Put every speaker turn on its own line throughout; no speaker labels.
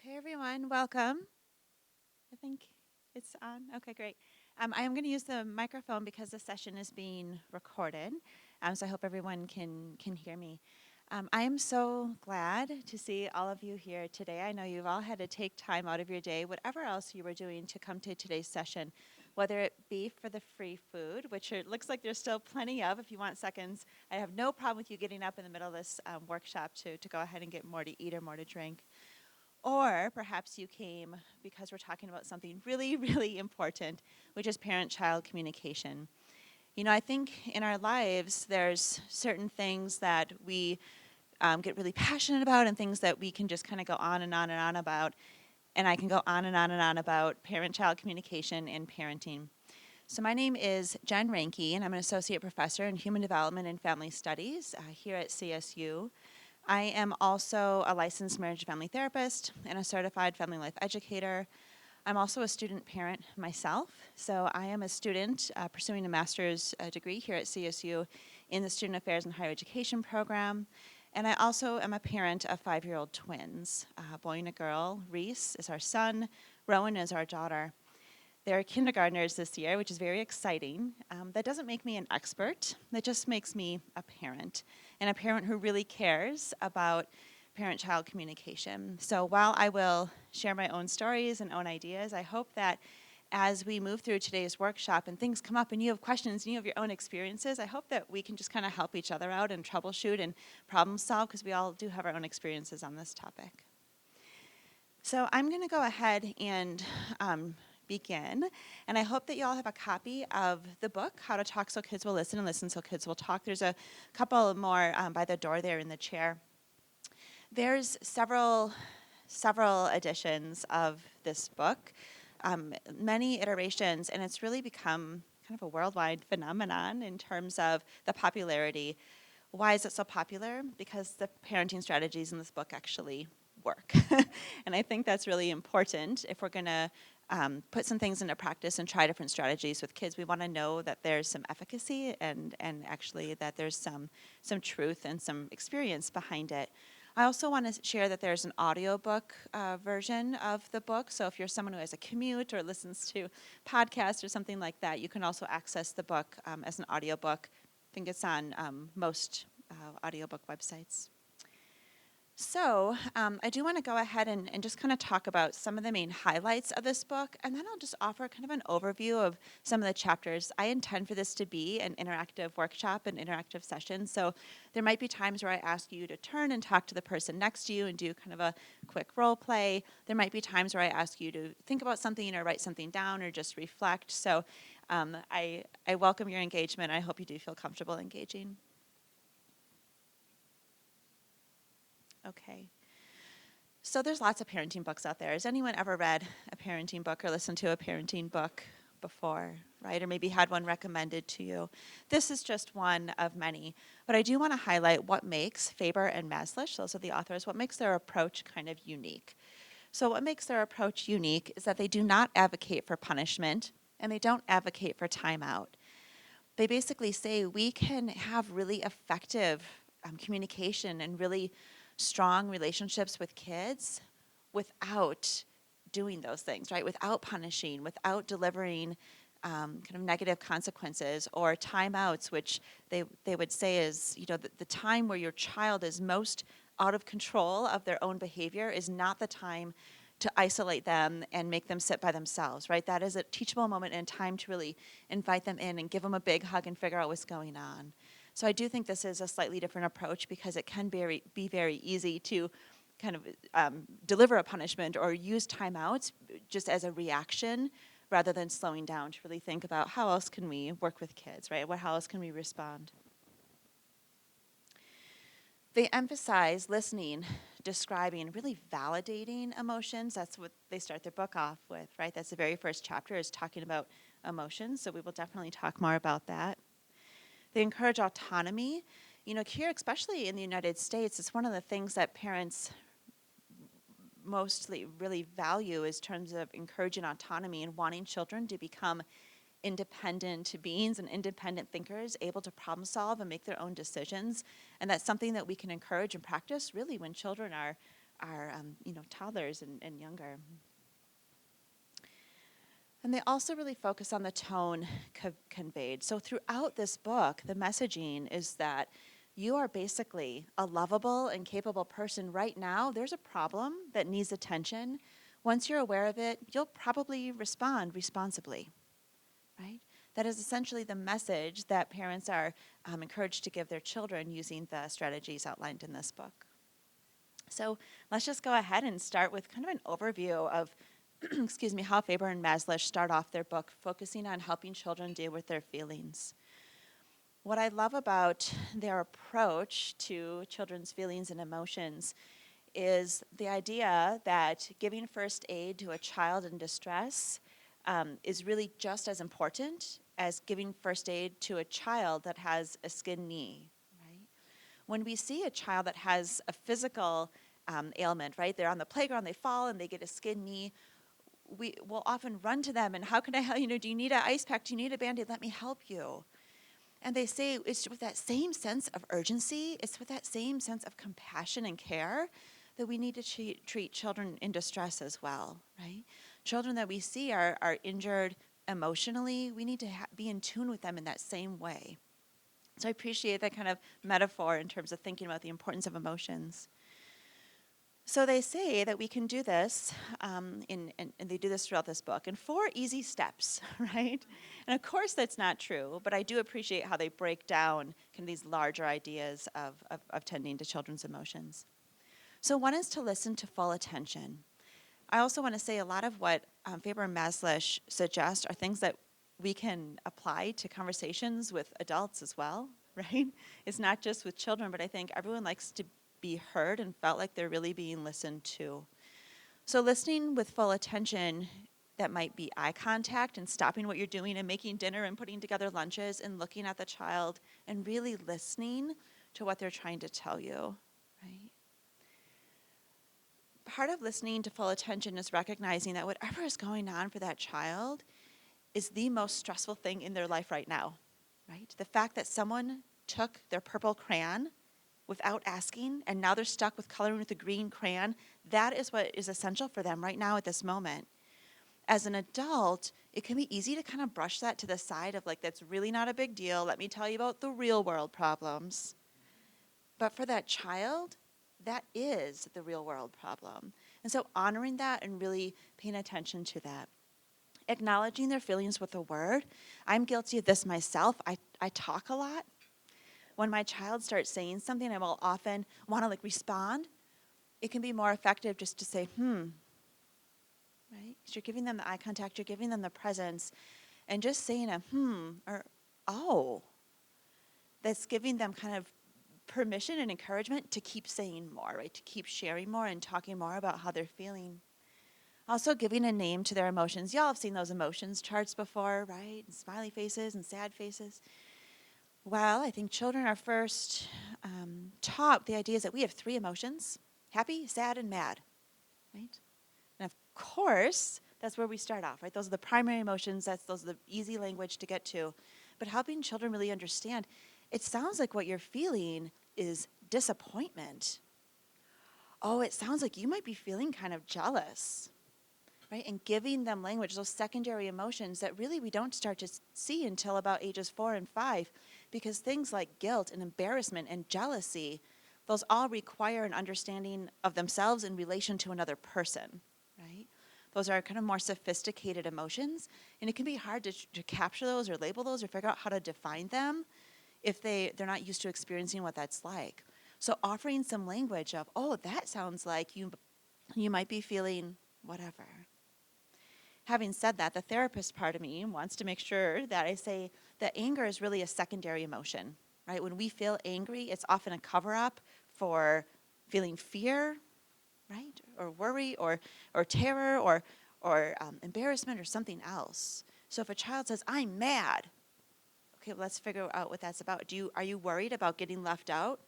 Okay, everyone, welcome. I think it's on. Okay, great. I am going to use the microphone because the session is being recorded, so I hope everyone can hear me. I am so glad to see all of you here today. I know you've all had to take time out of your day, whatever else you were doing, to come to today's session, whether it be for the free food, which it looks like there's still plenty of if you want seconds. I have no problem with you getting up in the middle of this workshop to go ahead and get more to eat or more to drink. Or perhaps you came because we're talking about something really, really important, which is parent-child communication. You know, I think in our lives, there's certain things that we get really passionate about and things that we can just kind of go on and on and on about. And I can go on and on and on about parent-child communication and parenting. So my name is Jen Reinke, and I'm an associate professor in human development and family studies here at CSU. I am also a licensed marriage and family therapist and a certified family life educator. I'm also a student parent myself, so I am a student pursuing a master's degree here at CSU in the Student Affairs and Higher Education program. And I also am a parent of 5-year-old twins, a boy and a girl. Reese is our son, Rowan is our daughter. They're kindergartners this year, which is very exciting. That doesn't make me an expert. That just makes me a parent, and a parent who really cares about parent-child communication. So while I will share my own stories and own ideas, I hope that as we move through today's workshop and things come up and you have questions and you have your own experiences, I hope that we can just kind of help each other out and troubleshoot and problem solve, because we all do have our own experiences on this topic. So I'm going to go ahead and begin, and I hope that you all have a copy of the book, How to Talk So Kids Will Listen and Listen So Kids Will Talk. There's a couple more by the door there in the chair. There's several editions of this book, many iterations, and it's really become kind of a worldwide phenomenon in terms of the popularity. Why is it so popular? Because the parenting strategies in this book actually work. And I think that's really important if we're going to put some things into practice and try different strategies with kids. We want to know that there's some efficacy and actually that there's some truth and some experience behind it. I also want to share that there's an audiobook version of the book. So if you're someone who has a commute or listens to podcasts or something like that, you can also access the book as an audiobook. I think it's on most audiobook websites. So I do want to go ahead and just kind of talk about some of the main highlights of this book, and then I'll just offer kind of an overview of some of the chapters. I intend for this to be an interactive workshop, an interactive session, so there might be times where I ask you to turn and talk to the person next to you and do kind of a quick role play. There might be times where I ask you to think about something or write something down or just reflect. So I welcome your engagement. I hope you do feel comfortable engaging. Okay. So there's lots of parenting books out there. Has anyone ever read a parenting book or listened to a parenting book before, right? Or maybe had one recommended to you? This is just one of many. But I do want to highlight what makes Faber and Mazlish, those are the authors, what makes their approach kind of unique. So what makes their approach unique is that they do not advocate for punishment and they don't advocate for timeout. They basically say we can have really effective communication and really strong relationships with kids without doing those things, right? Without punishing, without delivering kind of negative consequences or timeouts, which they would say is, you know, the time where your child is most out of control of their own behavior is not the time to isolate them and make them sit by themselves, right? That is a teachable moment and time to really invite them in and give them a big hug and figure out what's going on. So I do think this is a slightly different approach because it can be very easy to kind of deliver a punishment or use timeouts just as a reaction rather than slowing down to really think about how else can we work with kids, right? How else can we respond? They emphasize listening, describing, really validating emotions. That's what they start their book off with, right? That's the very first chapter is talking about emotions, so we will definitely talk more about that. They encourage autonomy. You know, here, especially in the United States, it's one of the things that parents mostly really value is terms of encouraging autonomy and wanting children to become independent beings and independent thinkers, able to problem solve and make their own decisions. And that's something that we can encourage and practice really when children are are toddlers and younger. And they also really focus on the tone conveyed. So throughout this book, the messaging is that you are basically a lovable and capable person right now. There's a problem that needs attention. Once you're aware of it, you'll probably respond responsibly, right? That is essentially the message that parents are encouraged to give their children using the strategies outlined in this book. So let's just go ahead and start with kind of an overview of excuse me, how Faber and Mazlish start off their book focusing on helping children deal with their feelings. What I love about their approach to children's feelings and emotions is the idea that giving first aid to a child in distress is really just as important as giving first aid to a child that has a skinned knee, right? When we see a child that has a physical ailment, right? They're on the playground, they fall, and they get a skinned knee. We will often run to them and how can I help you? Do you need an ice pack? Do you need a Band-Aid? Let me help you. And they say it's with that same sense of urgency, it's with that same sense of compassion and care that we need to treat children in distress as well, right? Children that we see are injured emotionally, we need to be in tune with them in that same way. So I appreciate that kind of metaphor in terms of thinking about the importance of emotions. So they say that we can do this, and they do this throughout this book, in 4 easy steps, right? And of course that's not true, but I do appreciate how they break down kind of these larger ideas of tending to children's emotions. So one is to listen to full attention. I also want to say a lot of what Faber and Mazlish suggest are things that we can apply to conversations with adults as well, right? It's not just with children, but I think everyone likes to be heard and felt like they're really being listened to. So listening with full attention, that might be eye contact and stopping what you're doing and making dinner and putting together lunches and looking at the child and really listening to what they're trying to tell you, right? Part of listening to full attention is recognizing that whatever is going on for that child is the most stressful thing in their life right now, right? The fact that someone took their purple crayon without asking, and now they're stuck with coloring with a green crayon, that is what is essential for them right now at this moment. As an adult, it can be easy to kind of brush that to the side of like, that's really not a big deal. Let me tell you about the real world problems. But for that child, that is the real world problem. And so honoring that and really paying attention to that. Acknowledging their feelings with a word. I'm guilty of this myself. I talk a lot. When my child starts saying something, I will often want to like respond. It can be more effective just to say, right? Because you're giving them the eye contact, you're giving them the presence, and just saying a or oh, that's giving them kind of permission and encouragement to keep saying more, right? To keep sharing more and talking more about how they're feeling. Also giving a name to their emotions. Y'all have seen those emotions charts before, right? And smiley faces and sad faces. Well, I think children are first taught the idea is that we have 3 emotions: happy, sad, and mad, right? And of course, that's where we start off, right? Those are the primary emotions. Those are the easy language to get to. But helping children really understand, it sounds like what you're feeling is disappointment. Oh, it sounds like you might be feeling kind of jealous, right? And giving them language, those secondary emotions that really we don't start to see until about ages 4 and 5, because things like guilt and embarrassment and jealousy, those all require an understanding of themselves in relation to another person, right? Those are kind of more sophisticated emotions, and it can be hard to capture those or label those or figure out how to define them if they're not used to experiencing what that's like. So offering some language of, oh, that sounds like you might be feeling whatever. Having said that, the therapist part of me wants to make sure that I say that anger is really a secondary emotion, right? When we feel angry, it's often a cover-up for feeling fear, right? Or worry or terror or embarrassment or something else. So if a child says, I'm mad, okay, well, let's figure out what that's about. Are you worried about getting left out,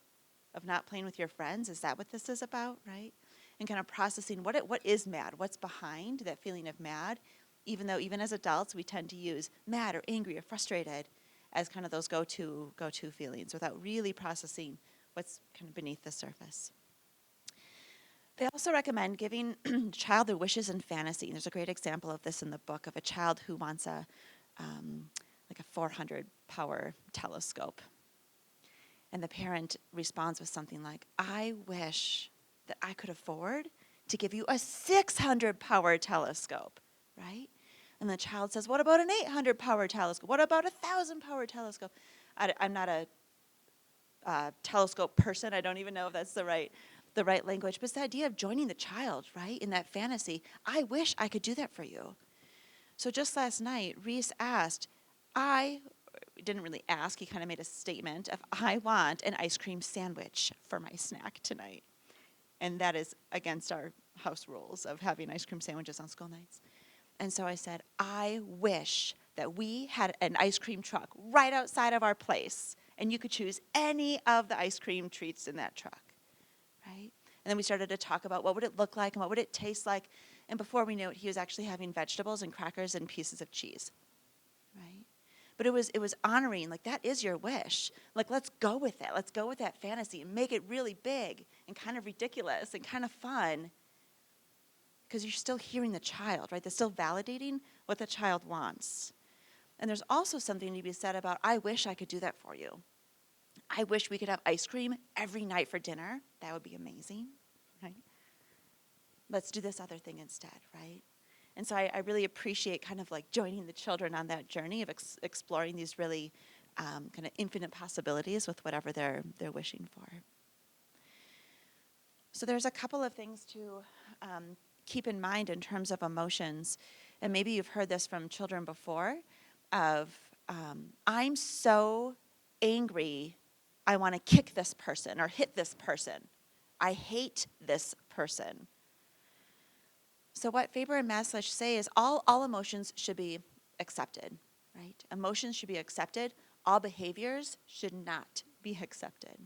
of not playing with your friends? Is that what this is about, right? And kind of processing what is mad, what's behind that feeling of mad, even though even as adults we tend to use mad or angry or frustrated as kind of those go-to feelings without really processing what's kind of beneath the surface. They also recommend giving child their wishes and fantasy. There's a great example of this in the book of a child who wants like a 400 power telescope. And the parent responds with something like, I wish that I could afford to give you a 600 power telescope, right? And the child says, what about an 800 power telescope? What about a 1,000 power telescope? I'm not a telescope person. I don't even know if that's the right language. But it's the idea of joining the child, right, in that fantasy. I wish I could do that for you. So just last night, Reese asked, didn't really ask, he kind of made a statement of, I want an ice cream sandwich for my snack tonight. And that is against our house rules of having ice cream sandwiches on school nights. And so I said, I wish that we had an ice cream truck right outside of our place, and you could choose any of the ice cream treats in that truck, right? And then we started to talk about what would it look like and what would it taste like. And before we knew it, he was actually having vegetables and crackers and pieces of cheese, right? But it was honoring, like, that is your wish. Like, let's go with it. Let's go with that fantasy and make it really big and kind of ridiculous and kind of fun, because you're still hearing the child, right? They're still validating what the child wants. And there's also something to be said about, I wish I could do that for you. I wish we could have ice cream every night for dinner. That would be amazing, right? Let's do this other thing instead, right? And so I really appreciate kind of like joining the children on that journey of exploring these really kind of infinite possibilities with whatever they're wishing for. So there's a couple of things to keep in mind in terms of emotions. And maybe you've heard this from children before of, I'm so angry, I want to kick this person or hit this person. I hate this person. So what Faber and Mazlish say is all emotions should be accepted, right? Emotions should be accepted. All behaviors should not be accepted.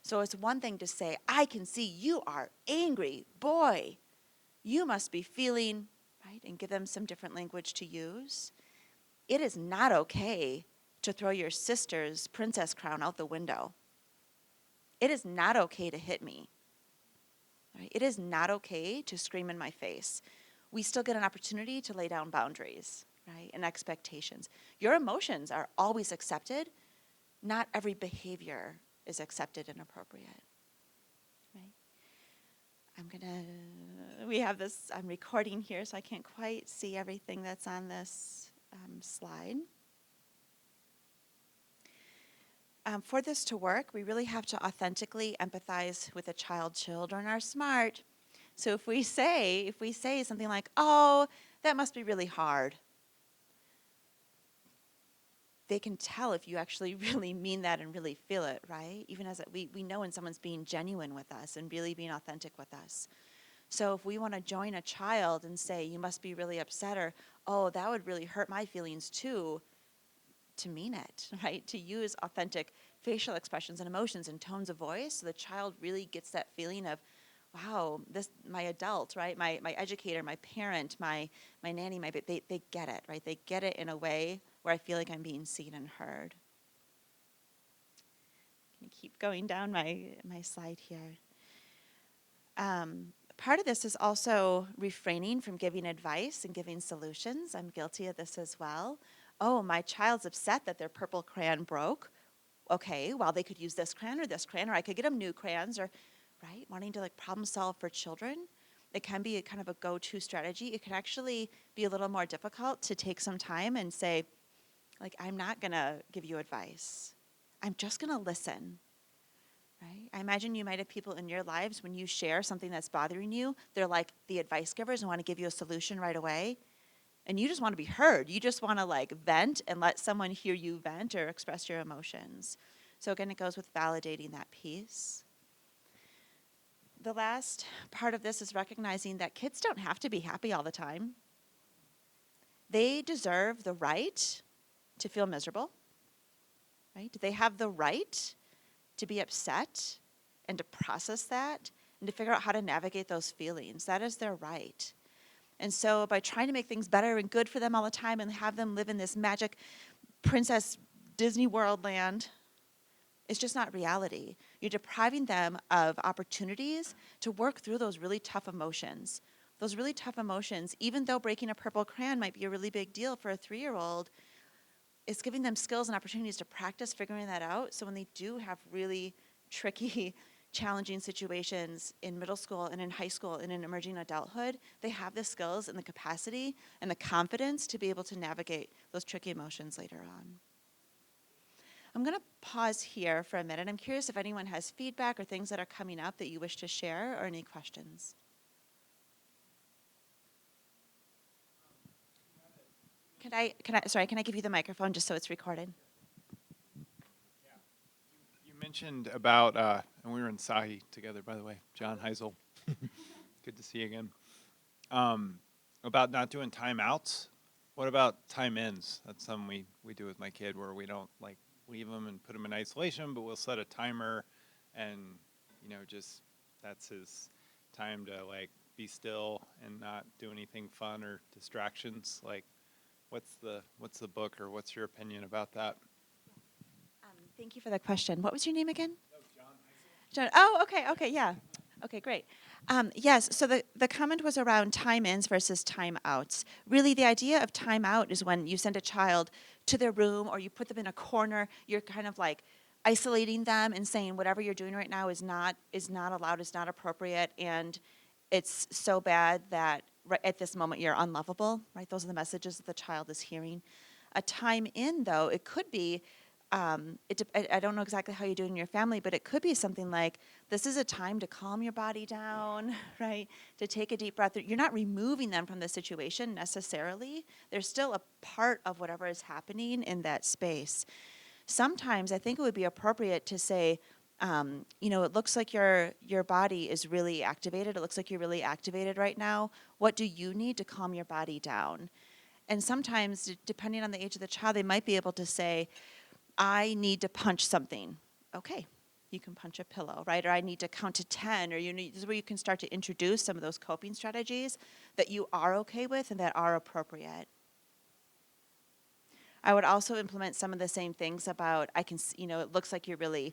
So it's one thing to say, I can see you are angry. Boy, you must be feeling, right? And give them some different language to use. It is not okay to throw your sister's princess crown out the window. It is not okay to hit me. Right? It is not okay to scream in my face. We still get an opportunity to lay down boundaries, right, and expectations. Your emotions are always accepted. Not every behavior is accepted and appropriate. Right? We have this, I'm recording here, so I can't quite see everything that's on this slide. For this to work, we really have to authentically empathize with a child. Children are smart. So if we say something like, oh, that must be really hard, they can tell if you actually really mean that and really feel it, right? Even as we know when someone's being genuine with us and really being authentic with us. So if we want to join a child and say, you must be really upset, or, oh, that would really hurt my feelings too, to mean it, right? To use authentic facial expressions and emotions and tones of voice so the child really gets that feeling of, wow, this, my adult, right? My educator, my parent, my nanny, they get it, right? They get it in a way where I feel like I'm being seen and heard. Can you keep going down my slide here? Part of this is also refraining from giving advice and giving solutions. I'm guilty of this as well. Oh, my child's upset that their purple crayon broke. Okay, well, they could use this crayon, or I could get them new crayons, or, right, wanting to like problem solve for children. It can be a kind of a go-to strategy. It can actually be a little more difficult to take some time and say, like, I'm not gonna give you advice. I'm just gonna listen, right? I imagine you might have people in your lives when you share something that's bothering you, they're like the advice givers and want to give you a solution right away. And you just want to be heard. You just want to like vent and let someone hear you vent or express your emotions. So again, it goes with validating that piece. The last part of this is recognizing that kids don't have to be happy all the time. They deserve the right to feel miserable, right? They have the right to be upset and to process that and to figure out how to navigate those feelings. That is their right. And so by trying to make things better and good for them all the time and have them live in this magic princess Disney World land, It's just not reality. You're depriving them of opportunities to work through those really tough emotions. Those really tough emotions, even though breaking a purple crayon might be a really big deal for a 3-year-old, it's giving them skills and opportunities to practice figuring that out. So when they do have really tricky, challenging situations in middle school and in high school and in emerging adulthood, they have the skills and the capacity and the confidence to be able to navigate those tricky emotions later on. I'm going to pause here for a minute. I'm curious if anyone has feedback or things that are coming up that you wish to share or any questions. Can I give you the microphone just so it's recorded?
Yeah. You mentioned about, and we were in Sahi together, by the way, John Heisel. Good to see you again. About not doing timeouts. What about time ins? That's something we do with my kid where we don't like leave them and put them in isolation, but we'll set a timer and, just that's his time to like be still and not do anything fun or distractions. Like, what's the book or what's your opinion about that?
Thank you for the question. What was your name again?
Oh, John.
Oh, okay, yeah. Okay, great. Yes, so the comment was around time ins versus time outs. Really, the idea of time out is when you send a child to their room or you put them in a corner, you're kind of like isolating them and saying whatever you're doing right now is not allowed, is not appropriate, and it's so bad that right at this moment you're unlovable, right? Those are the messages that the child is hearing. A time in, though, it could be I don't know exactly how you do it in your family, but it could be something like, this is a time to calm your body down, right? To take a deep breath. You're not removing them from the situation necessarily. They're still a part of whatever is happening in that space. Sometimes I think it would be appropriate to say, it looks like your body is really activated. It looks like you're really activated right now. What do you need to calm your body down? And sometimes, depending on the age of the child, they might be able to say, I need to punch something. Okay, you can punch a pillow, right? Or I need to count to 10, or this is where you can start to introduce some of those coping strategies that you are okay with and that are appropriate. I would also implement some of the same things about, it looks like you're really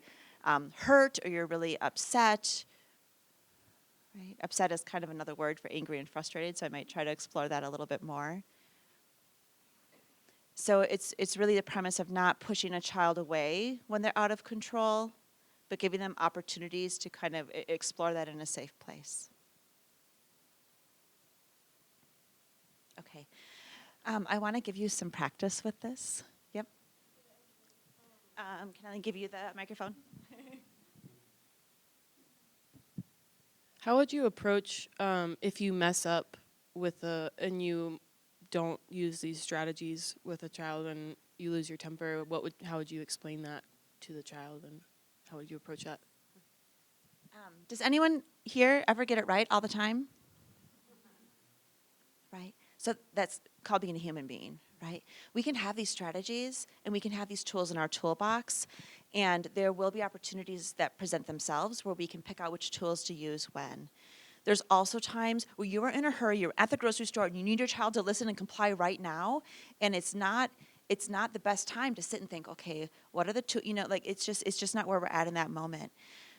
hurt or you're really upset, right? Upset is kind of another word for angry and frustrated, so I might try to explore that a little bit more. So it's really the premise of not pushing a child away when they're out of control, but giving them opportunities to kind of explore that in a safe place. Okay. I want to give you some practice with this. Yep. Can I give you the microphone?
How would you approach if you mess up and you don't use these strategies with a child and you lose your temper? How would you explain that to the child, and how would you approach that?
Does anyone here ever get it right all the time? Right? So that's called being a human being, right? We can have these strategies and we can have these tools in our toolbox, and there will be opportunities that present themselves where we can pick out which tools to use when. There's also times where you are in a hurry, you're at the grocery store, and you need your child to listen and comply right now, and it's not the best time to sit and think, okay, what are the two, it's just not where we're at in that moment.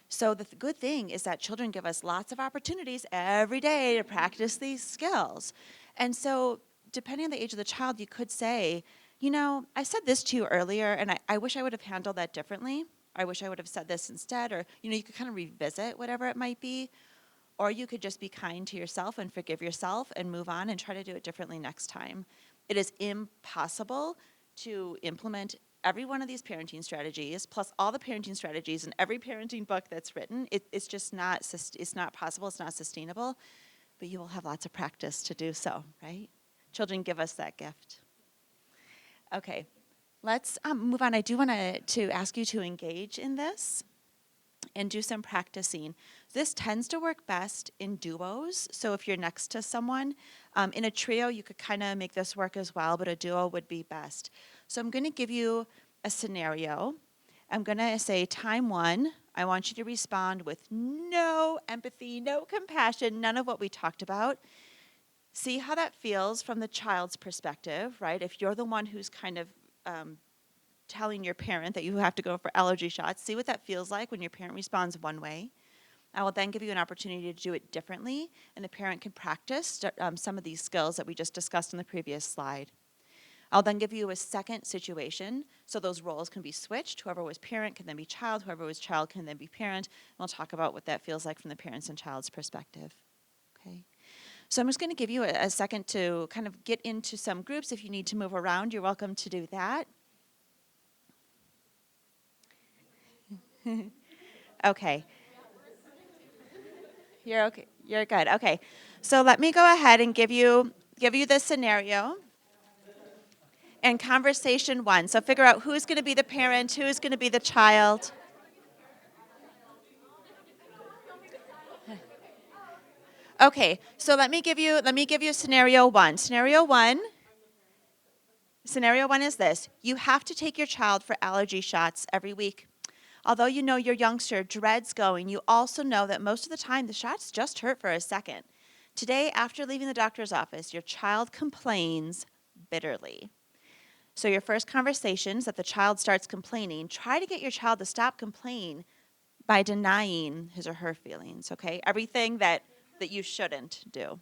So the good thing is that children give us lots of opportunities every day to practice these skills. And so depending on the age of the child, you could say, I said this to you earlier, and I wish I would have handled that differently. I wish I would have said this instead, or, you could kind of revisit whatever it might be. Or you could just be kind to yourself and forgive yourself and move on and try to do it differently next time. It is impossible to implement every one of these parenting strategies, plus all the parenting strategies in every parenting book that's written. It's just not possible, it's not sustainable, but you will have lots of practice to do so, right? Children give us that gift. Okay, let's move on. I do want to ask you to engage in this and do some practicing. This tends to work best in duos. So if you're next to someone, in a trio, you could kind of make this work as well, but a duo would be best. So I'm going to give you a scenario. I'm going to say, time 1, I want you to respond with no empathy, no compassion, none of what we talked about. See how that feels from the child's perspective, right? If you're the one who's kind of telling your parent that you have to go for allergy shots. See what that feels like when your parent responds one way. I will then give you an opportunity to do it differently, and the parent can practice some of these skills that we just discussed in the previous slide. I'll then give you a second situation, so those roles can be switched. Whoever was parent can then be child, whoever was child can then be parent, and we'll talk about what that feels like from the parents and child's perspective. Okay. So I'm just going to give you a second to kind of get into some groups. If you need to move around, you're welcome to do that. Okay. You're okay. You're good. Okay. So let me go ahead and give you this scenario and conversation one. So figure out who's going to be the parent, who's going to be the child. Okay. So let me give you scenario one. Scenario one is this. You have to take your child for allergy shots every week. Although you know your youngster dreads going, you also know that most of the time the shots just hurt for a second. Today, after leaving the doctor's office, your child complains bitterly. So your first conversation is that the child starts complaining. Try to get your child to stop complaining by denying his or her feelings, okay? Everything that you shouldn't do.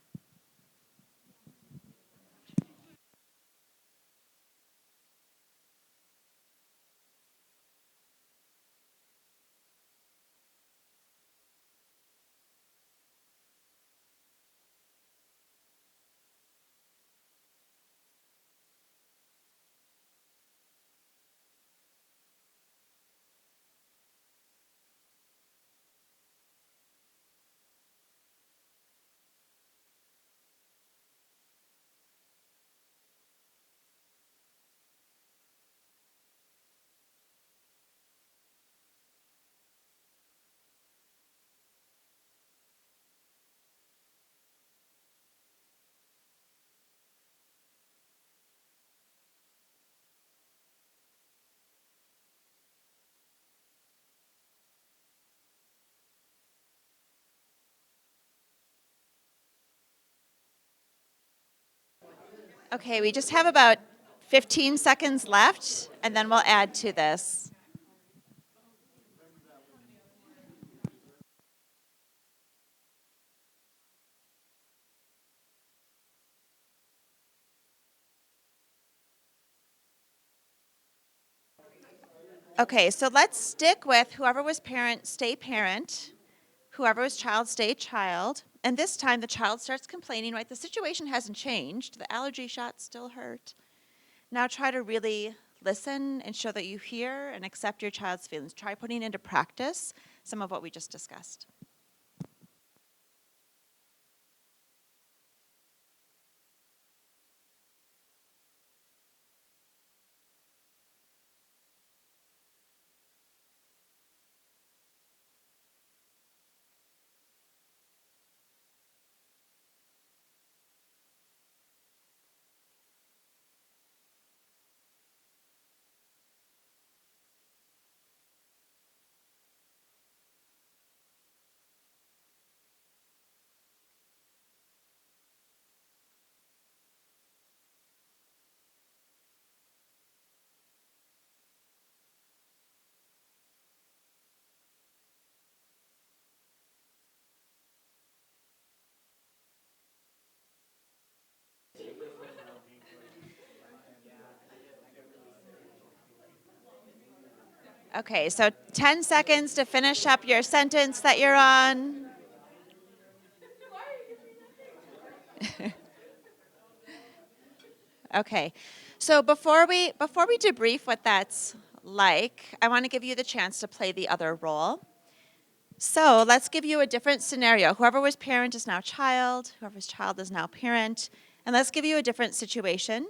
Okay, we just have about 15 seconds left, and then we'll add to this. Okay, so let's stick with whoever was parent, stay parent. Whoever was child, stay child. And this time the child starts complaining, right? The situation hasn't changed. The allergy shots still hurt. Now try to really listen and show that you hear and accept your child's feelings. Try putting into practice some of what we just discussed. Okay, so 10 seconds to finish up your sentence that you're on. Okay, so before we debrief what that's like, I want to give you the chance to play the other role. So let's give you a different scenario. Whoever was parent is now child. Whoever's child is now parent. And let's give you a different situation.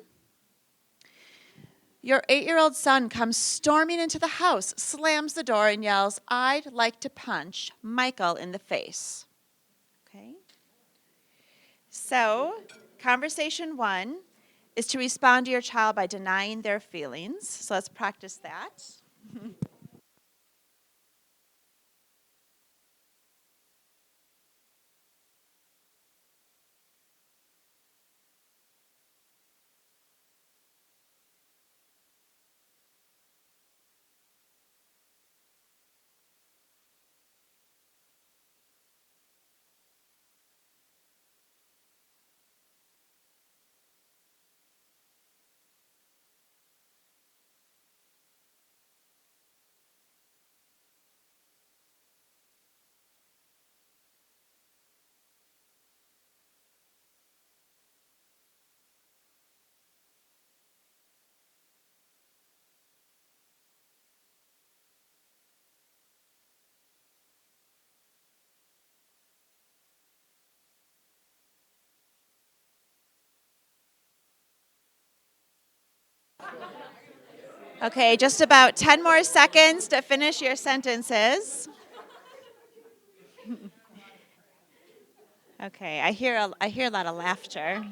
Your 8-year-old son comes storming into the house, slams the door, and yells, "I'd like to punch Michael in the face." Okay? So, conversation one is to respond to your child by denying their feelings. So let's practice that. Okay, just about 10 more seconds to finish your sentences. Okay, I hear a lot of laughter.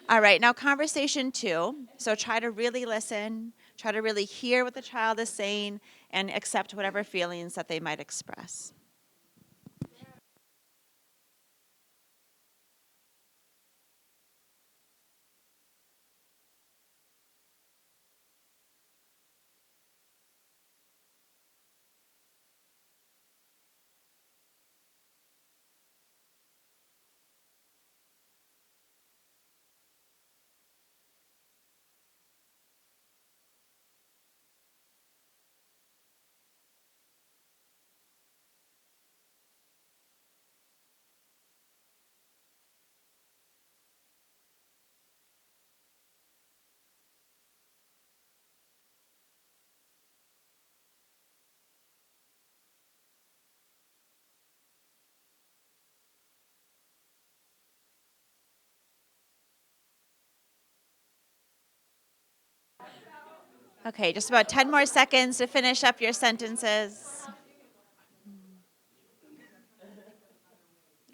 All right, now conversation 2. So try to really listen, try to really hear what the child is saying, and accept whatever feelings that they might express. Okay, just about 10 more seconds to finish up your sentences.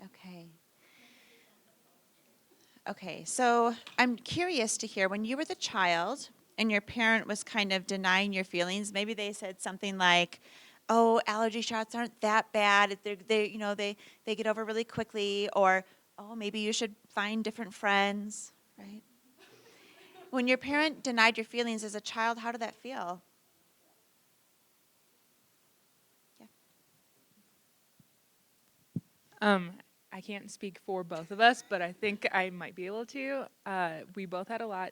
Okay. Okay, so I'm curious to hear when you were the child and your parent was kind of denying your feelings, maybe they said something like, "Oh, allergy shots aren't that bad. They get over really quickly," or, "Oh, maybe you should find different friends," right? When your parent denied your feelings as a child, how did that feel? Yeah.
Um, I can't speak for both of us, but I think I might be able to. We both had a lot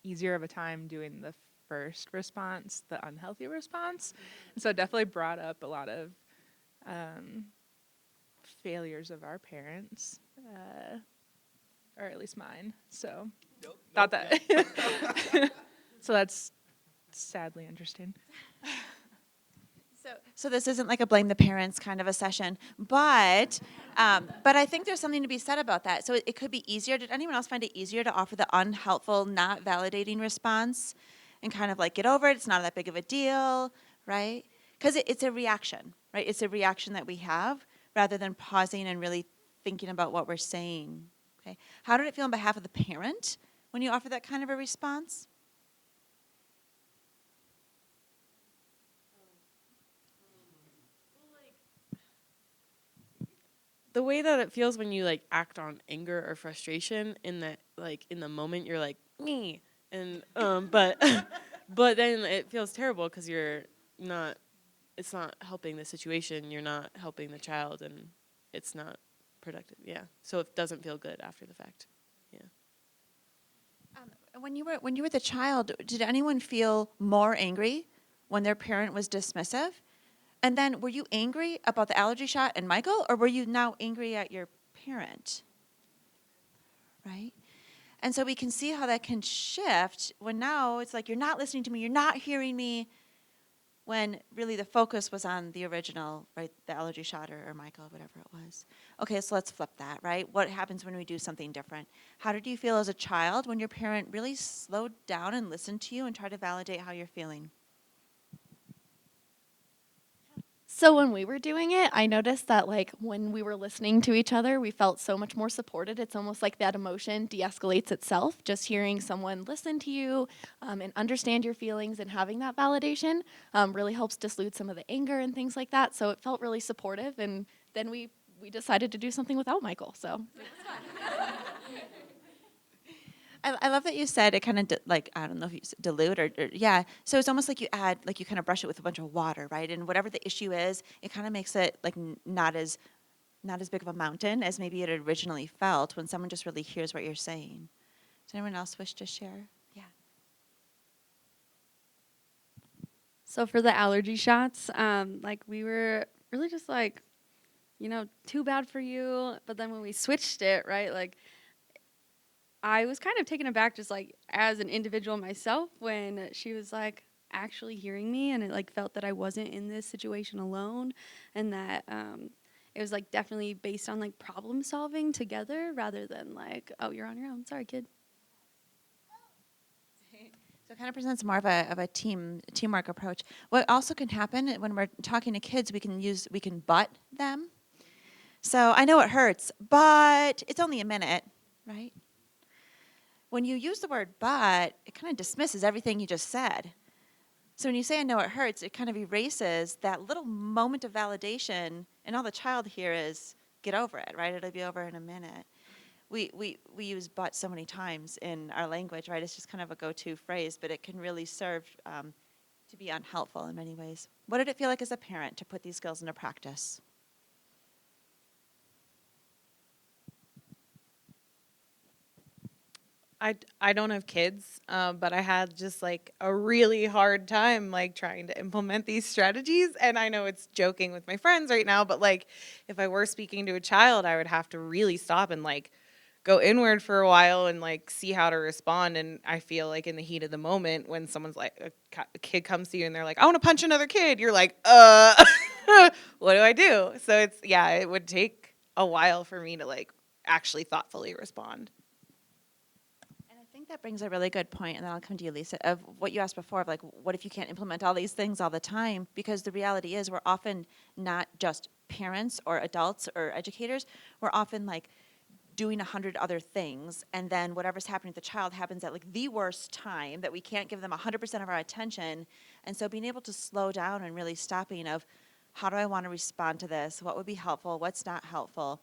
easier of a time doing the first response, the unhealthy response. And so it definitely brought up a lot of um, failures of our parents, or at least mine. So thought that. So that's sadly interesting.
So this isn't like a blame the parents kind of a session, but I think there's something to be said about that. So it could be easier. Did anyone else find it easier to offer the unhelpful, not validating response, and kind of like get over it? It's not that big of a deal, right? Because it's a reaction, right? It's a reaction that we have rather than pausing and really thinking about what we're saying. Okay. How did it feel on behalf of the parent when you offer that kind of a response?
The way that it feels when you like act on anger or frustration in that like in the moment you're like me and but but then it feels terrible because you're not it's not helping the situation, you're not helping the child, and it's not productive. Yeah, so it doesn't feel good after the fact. Yeah.
When you were the child, did anyone feel more angry when their parent was dismissive? And then were you angry about the allergy shot and Michael, or were you now angry at your parent? Right? And so we can see how that can shift when now it's like you're not listening to me, you're not hearing me, when really the focus was on the original, right? The allergy shot or Michael, whatever it was. Okay, so let's flip that, right? What happens when we do something different? How did you feel as a child when your parent really slowed down and listened to you and tried to validate how you're feeling?
So when we were doing it, I noticed that like when we were listening to each other, we felt so much more supported. It's almost like that emotion de-escalates itself. Just hearing someone listen to you and understand your feelings and having that validation really helps dissuade some of the anger and things like that. So it felt really supportive. And then we decided to do something without Michael. So
I love that you said it kind of like, I don't know if you said dilute or yeah. So it's almost like you add, like you kind of brush it with a bunch of water, right? And whatever the issue is, it kind of makes it like not as big of a mountain as maybe it originally felt when someone just really hears what you're saying. Does anyone else wish to share? Yeah.
So for the allergy shots, like we were really just like, too bad for you. But then when we switched it, right, like I was kind of taken aback just like as an individual myself when she was like actually hearing me and it like felt that I wasn't in this situation alone and that it was like definitely based on like problem solving together rather than like, oh, you're on your own. Sorry, kid.
So it kind of presents more of a teamwork approach. What also can happen when we're talking to kids, we can butt them. So I know it hurts, but it's only a minute, right? When you use the word but, it kind of dismisses everything you just said. So when you say I know it hurts, it kind of erases that little moment of validation, and all the child here is get over it, right? It'll be over in a minute. We use but so many times in our language, right? It's just kind of a go-to phrase, but it can really serve to be unhelpful in many ways. What did it feel like as a parent to put these skills into practice?
I don't have kids, but I had just like a really hard time like trying to implement these strategies. And I know it's joking with my friends right now, but like if I were speaking to a child, I would have to really stop and like go inward for a while and like see how to respond. And I feel like in the heat of the moment, when someone's like a kid comes to you and they're like, "I want to punch another kid," you're like, what do I do? So it's yeah, it would take a while for me to like actually thoughtfully respond.
And I think that brings a really good point, and then I'll come to you, Lisa, of what you asked before, of like, what if you can't implement all these things all the time? Because the reality is we're often not just parents or adults or educators. We're often like doing 100 other things, and then whatever's happening to the child happens at like the worst time that we can't give them 100% of our attention. And so being able to slow down and really stopping of how do I want to respond to this? What would be helpful? What's not helpful?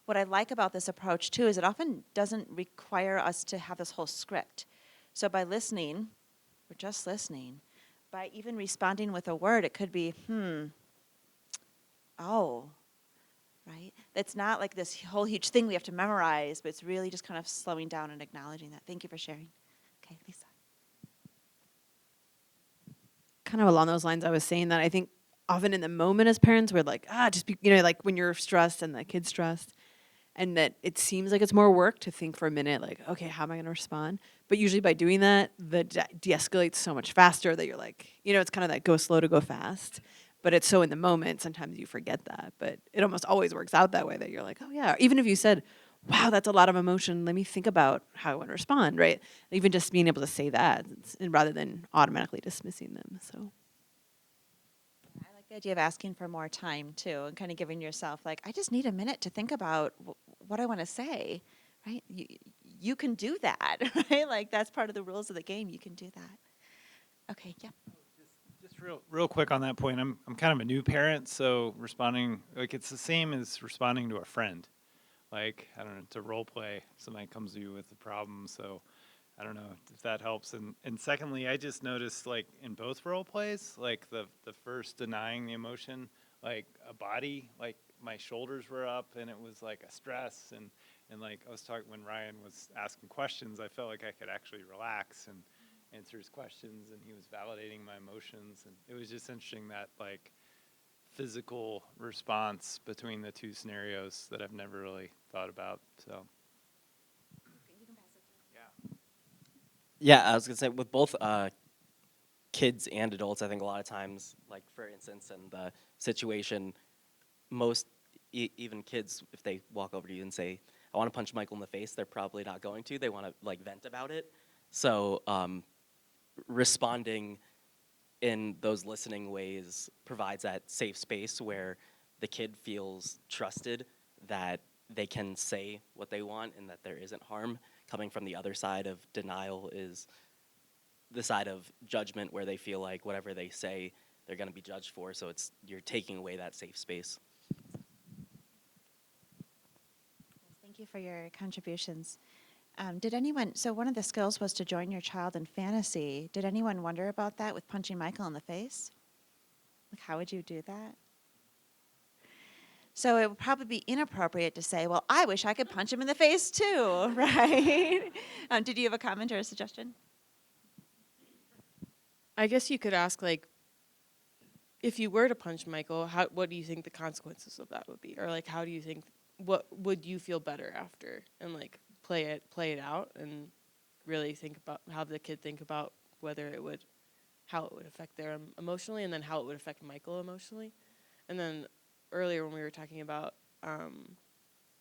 What I like about this approach too is it often doesn't require us to have this whole script. So by listening, we're just listening. By even responding with a word, it could be, oh, right? It's not like this whole huge thing we have to memorize, but it's really just kind of slowing down and acknowledging that. Thank you for sharing. Okay, Lisa.
Kind of along those lines, I was saying that I think often in the moment as parents, we're like, just be, like when you're stressed and the kid's stressed, and that it seems like it's more work to think for a minute, like, okay, how am I going to respond? But usually by doing that, the de-escalates so much faster that you're like, it's kind of that go slow to go fast. But it's so in the moment, sometimes you forget that. But it almost always works out that way that you're like, oh yeah. Even if you said, wow, that's a lot of emotion, let me think about how I want to respond, right? Even just being able to say that and rather than automatically dismissing them. So.
I like the idea of asking for more time too, and kind of giving yourself like, I just need a minute to think about what I want to say, right? You can do that, right? Like that's part of the rules of the game. You can do that. Okay, yeah.
Just real quick on that point. I'm kind of a new parent, so responding like it's the same as responding to a friend. Like I don't know, to role play. Somebody comes to you with a problem, so I don't know if that helps. And secondly, I just noticed like in both role plays, like the first denying the emotion, like a body, like my shoulders were up and it was like a stress and like I was talking when Ryan was asking questions, I felt like I could actually relax and answer his questions and he was validating my emotions and it was just interesting that like physical response between the two scenarios that I've never really thought about. So
Yeah, I was gonna say with both kids and adults, I think a lot of times, like for instance, in the situation, most even kids, if they walk over to you and say, "I want to punch Michael in the face," they're probably not going to. They want to like vent about it. So responding in those listening ways provides that safe space where the kid feels trusted that they can say what they want and that there isn't harm. Coming from the other side of denial is the side of judgment where they feel like whatever they say they're going to be judged for, so you're taking away that safe space.
Thank you for your contributions. Did anyone, so one of the skills was to join your child in fantasy. Did anyone wonder about that with punching Michael in the face? Like, how would you do that? So it would probably be inappropriate to say, well, I wish I could punch him in the face too, right? Did you have a comment or a suggestion?
I guess you could ask, like, if you were to punch Michael, what do you think the consequences of that would be? Or, like, how do you think, what would you feel better after? And, like, play it out and really think about how the kid think about how it would affect them emotionally and then how it would affect Michael emotionally. And then earlier when we were talking about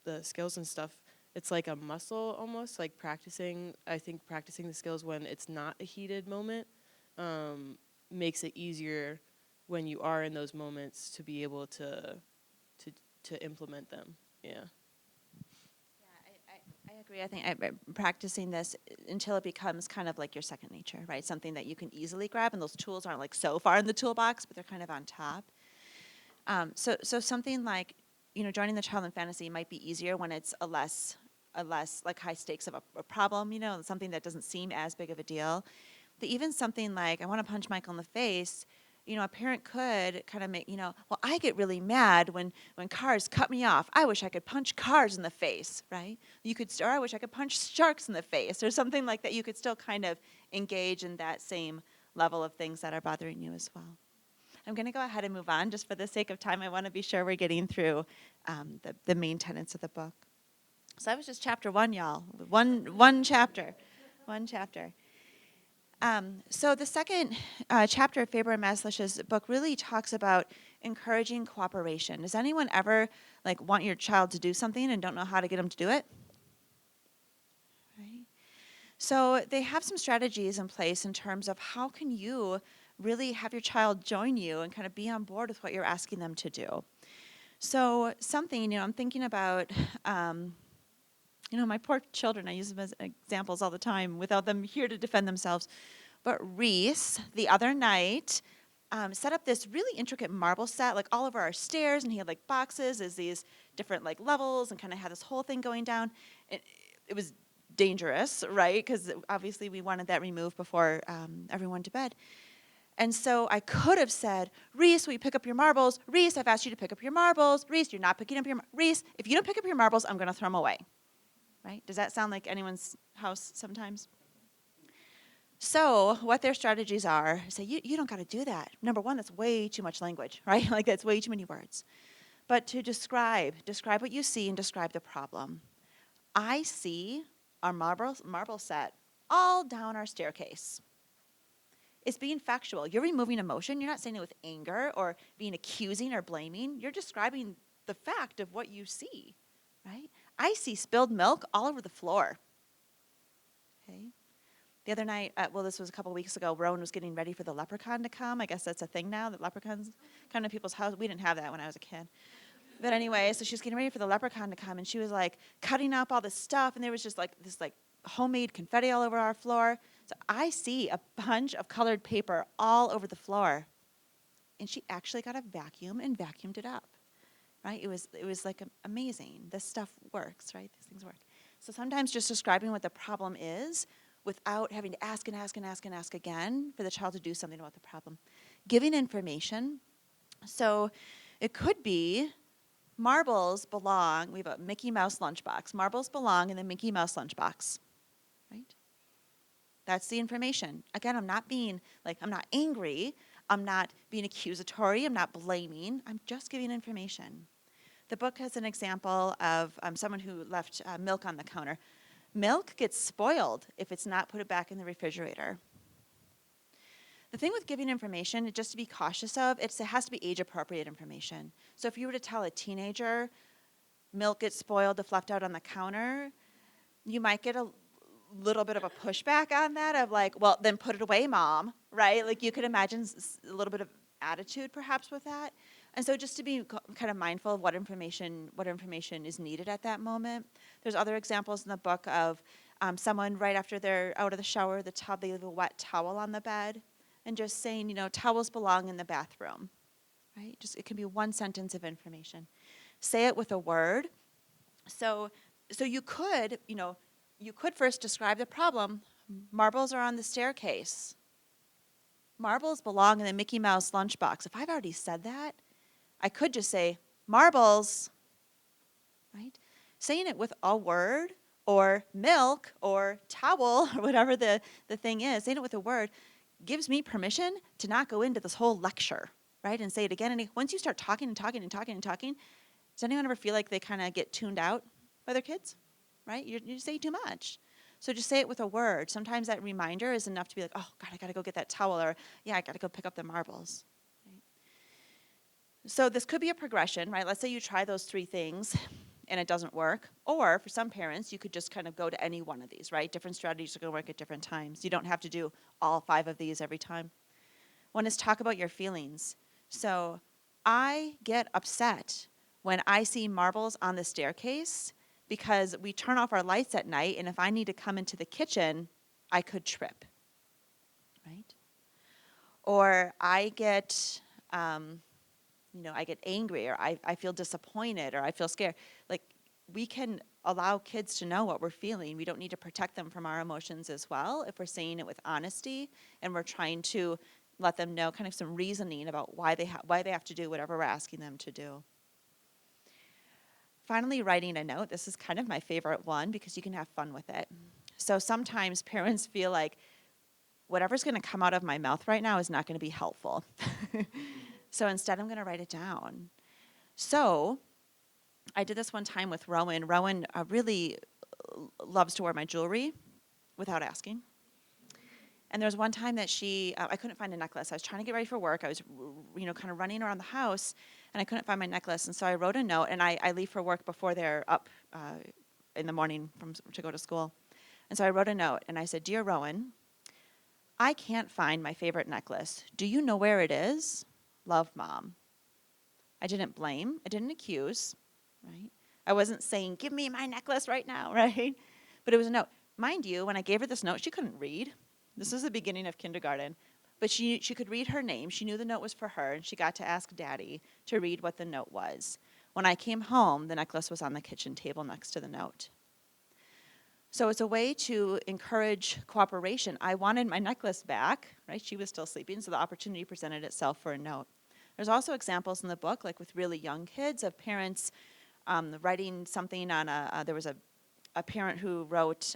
the skills and stuff, it's like a muscle almost, like practicing. I think practicing the skills when it's not a heated moment makes it easier when you are in those moments to be able to implement them. Yeah.
I agree. I think practicing this until it becomes kind of like your second nature, right? Something that you can easily grab, and those tools aren't like so far in the toolbox, but they're kind of on top. So something like, joining the child in fantasy might be easier when it's a less like high stakes of a problem, something that doesn't seem as big of a deal. But even something like, I want to punch Michael in the face, a parent could kind of make, well, I get really mad when cars cut me off. I wish I could punch cars in the face, right? You could, or I wish I could punch sharks in the face, or something like that. You could still kind of engage in that same level of things that are bothering you as well. I'm going to go ahead and move on. Just for the sake of time, I want to be sure we're getting through the main tenets of the book. So that was just chapter 1, y'all. One chapter. One chapter. So the second chapter of Faber and Maslish's book really talks about encouraging cooperation. Does anyone ever want your child to do something and don't know how to get them to do it? Right. So they have some strategies in place in terms of how can you really have your child join you and kind of be on board with what you're asking them to do. So something, I'm thinking about, my poor children, I use them as examples all the time without them here to defend themselves. But Reese, the other night, set up this really intricate marble set, all over our stairs, and he had boxes as these different levels, and kind of had this whole thing going down. It was dangerous, right? Because obviously we wanted that removed before everyone went to bed. And so I could have said, Reese, will you pick up your marbles? Reese, I've asked you to pick up your marbles. Reese, you're not picking up your Reese, if you don't pick up your marbles, I'm going to throw them away. Right? Does that sound like anyone's house sometimes? So what their strategies are, say, you don't got to do that. Number one, that's way too much language, right? That's way too many words. But to describe what you see and describe the problem. I see our marble set all down our staircase. It's being factual. You're removing emotion. You're not saying it with anger or being accusing or blaming. You're describing the fact of what you see, right? I see spilled milk all over the floor. Okay. The other night, this was a couple weeks ago, Rowan was getting ready for the leprechaun to come. I guess that's a thing now, that leprechauns come to people's house. We didn't have that when I was a kid. But anyway, so she was getting ready for the leprechaun to come, and she was cutting up all this stuff, and there was just this homemade confetti all over our floor. So I see a bunch of colored paper all over the floor. And she actually got a vacuum and vacuumed it up. Right? It was amazing. This stuff works, right? These things work. So sometimes just describing what the problem is without having to ask and ask and ask and ask again for the child to do something about the problem. Giving information. So it could be marbles belong, we have a Mickey Mouse lunchbox. Marbles belong in the Mickey Mouse lunchbox. Right? That's the information. Again, I'm not being, I'm not angry. I'm not being accusatory. I'm not blaming. I'm just giving information. The book has an example of someone who left milk on the counter. Milk gets spoiled if it's not put back in the refrigerator. The thing with giving information, just to be cautious of, it has to be age-appropriate information. So if you were to tell a teenager, milk gets spoiled if left out on the counter, you might get a little bit of a pushback on that of well, then put it away, Mom, right? You could imagine a little bit of attitude perhaps with that. And so just to be kind of mindful of what information is needed at that moment. There's other examples in the book of someone right after they're out of the shower, they leave a wet towel on the bed, and just saying, towels belong in the bathroom, right? Just it can be one sentence of information. Say it with a word. So you could, you could first describe the problem. Marbles are on the staircase. Marbles belong in the Mickey Mouse lunchbox. If I've already said that, I could just say, marbles, right? Saying it with a word or milk or towel or whatever the thing is, saying it with a word gives me permission to not go into this whole lecture, right? And say it again. And once you start talking and talking and talking and talking, does anyone ever feel like they kind of get tuned out by their kids, right? You say too much. So just say it with a word. Sometimes that reminder is enough to be oh, God, I got to go get that towel, or, yeah, I got to go pick up the marbles. Right? So this could be a progression, right? Let's say you try those 3 things, and it doesn't work. Or for some parents, you could just kind of go to any one of these, right? Different strategies are going to work at different times. You don't have to do all 5 of these every time. One is talk about your feelings. So I get upset when I see marbles on the staircase because we turn off our lights at night, and if I need to come into the kitchen, I could trip, right? Or I get, I get angry, or I feel disappointed, or I feel scared. Like, we can allow kids to know what we're feeling. We don't need to protect them from our emotions as well if we're saying it with honesty and we're trying to let them know kind of some reasoning about why they have to do whatever we're asking them to do. Finally, writing a note. This is kind of my favorite one because you can have fun with it. So sometimes parents feel like whatever's going to come out of my mouth right now is not going to be helpful. So instead, I'm going to write it down. So I did this one time with Rowan. Rowan really loves to wear my jewelry without asking. And there was one time that I couldn't find a necklace. I was trying to get ready for work. I was, kind of running around the house, and I couldn't find my necklace. And so I wrote a note, and I leave for work before they're up in the morning to go to school. And so I wrote a note, and I said, "Dear Rowan, I can't find my favorite necklace. Do you know where it is? Love, Mom." I didn't blame. I didn't accuse, right? I wasn't saying, "Give me my necklace right now," right? But it was a note. Mind you, when I gave her this note, she couldn't read. This was the beginning of kindergarten. But she could read her name. She knew the note was for her, and she got to ask Daddy to read what the note was. When I came home, the necklace was on the kitchen table next to the note. So it's a way to encourage cooperation. I wanted my necklace back, right? She was still sleeping, so the opportunity presented itself for a note. There's also examples in the book, like with really young kids, of parents writing something on there was a parent who wrote,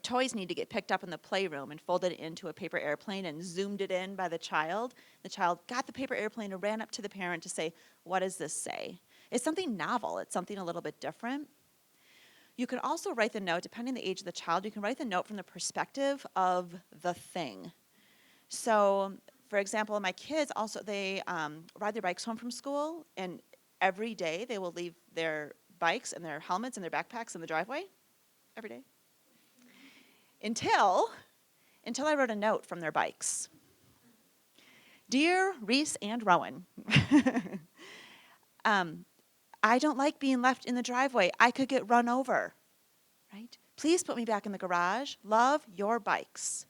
toys need to get picked up in the playroom, and folded it into a paper airplane and zoomed it in by the child. The child got the paper airplane and ran up to the parent to say, "What does this say?" It's something novel. It's something a little bit different. You could also write the note, depending on the age of the child, you can write the note from the perspective of the thing. So, for example, my kids also, they ride their bikes home from school, and every day they will leave their bikes and their helmets and their backpacks in the driveway, every day. Until I wrote a note from their bikes. "Dear Reese and Rowan, I don't like being left in the driveway. I could get run over, right? Please put me back in the garage. Love, your bikes."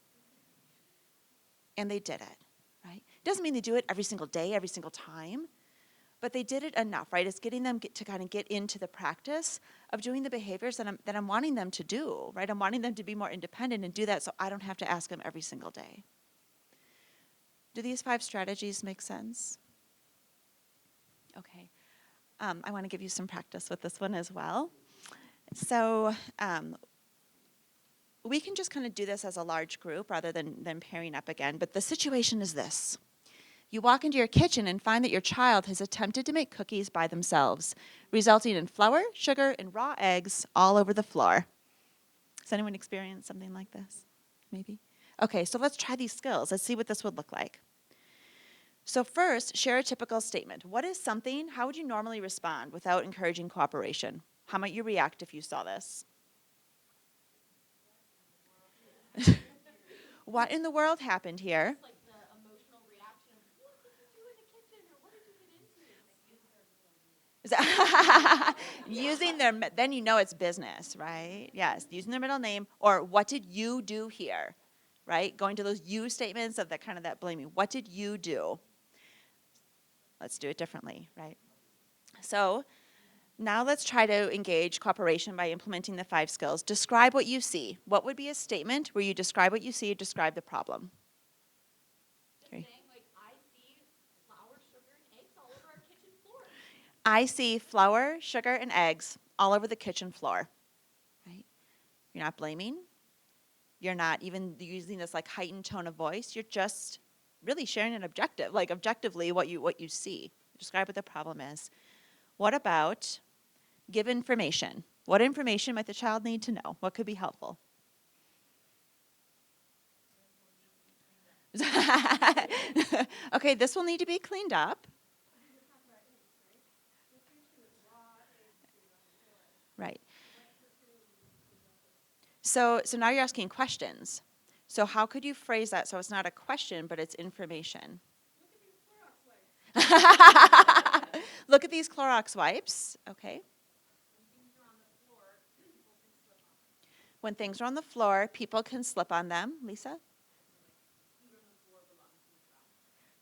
And they did it, right? Doesn't mean they do it every single day, every single time, but they did it enough, right? It's getting them to kind of get into the practice of doing the behaviors that I'm wanting them to do, right? I'm wanting them to be more independent and do that so I don't have to ask them every single day. Do these 5 strategies make sense? Okay. I want to give you some practice with this one as well. So we can just kind of do this as a large group rather than pairing up again. But the situation is this. You walk into your kitchen and find that your child has attempted to make cookies by themselves, resulting in flour, sugar, and raw eggs all over the floor. Has anyone experienced something like this? Maybe? Okay, so let's try these skills. Let's see what this would look like. So first, share a typical statement. What is something, how would you normally respond without encouraging cooperation? How might you react if you saw this? What in the world happened here?
Like the emotional reaction of, what did you do in the kitchen, or what did you get into?
Using their, then you know it's business, right? Yes, using their middle name, or what did you do here, right? Going to those you statements of that kind of that blaming. What did you do? Let's do it differently, right? So now let's try to engage cooperation by implementing the 5 skills. Describe what you see. What would be a statement where you describe what you see, describe the problem?
Just saying, like, I see flour, sugar, and eggs all over our kitchen floor.
I see flour, sugar, and eggs all over the kitchen floor, right? You're not blaming. You're not even using this like heightened tone of voice. You're just really sharing an objective, like objectively what you see. Describe what the problem is. What about give information? What information might the child need to know? What could be helpful? Okay, this will need to be cleaned up. Right. So now you're asking questions. So how could you phrase that so it's not a question, but it's information? Look at these Clorox wipes. Okay. When things are on the floor, people can slip on them. Lisa?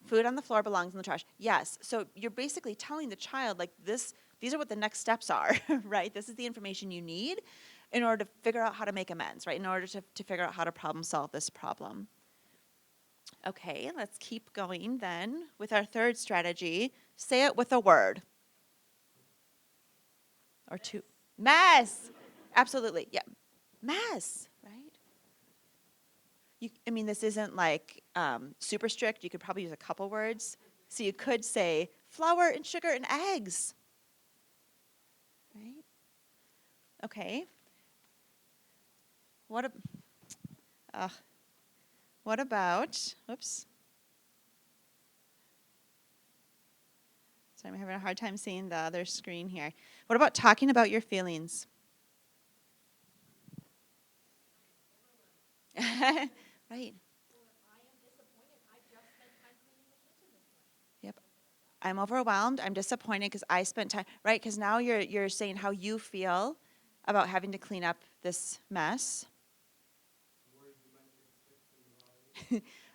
Food on the floor belongs in the trash. Yes. So you're basically telling the child, like, these are what the next steps are, right? This is the information you need in order to figure out how to make amends, right? In order to figure out how to problem solve this problem. Okay, let's keep going then with our third strategy. Say it with a word. Or two. Mess. Absolutely. Yeah. Mess, right? I mean, this isn't like super strict. You could probably use a couple words. So you could say flour and sugar and eggs. Right? Okay. What, what about, whoops. Sorry, I'm having a hard time seeing the other screen here. What about talking about your feelings? Right. Yep. I'm overwhelmed. I'm disappointed because I spent time, right? Because now you're saying how you feel about having to clean up this mess.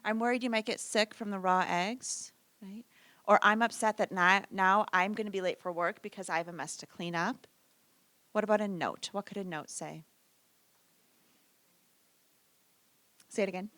I'm worried you might get sick from the raw eggs, right? Or I'm upset that now I'm going to be late for work because I have a mess to clean up. What about a note? What could a note say? Say it again.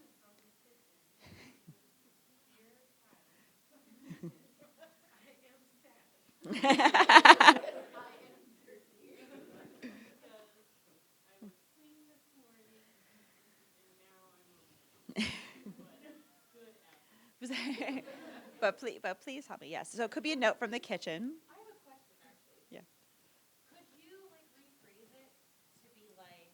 but please help me. Yes. So it could be a note from the kitchen.
I have a question actually.
Yeah.
Could you like rephrase it to be like,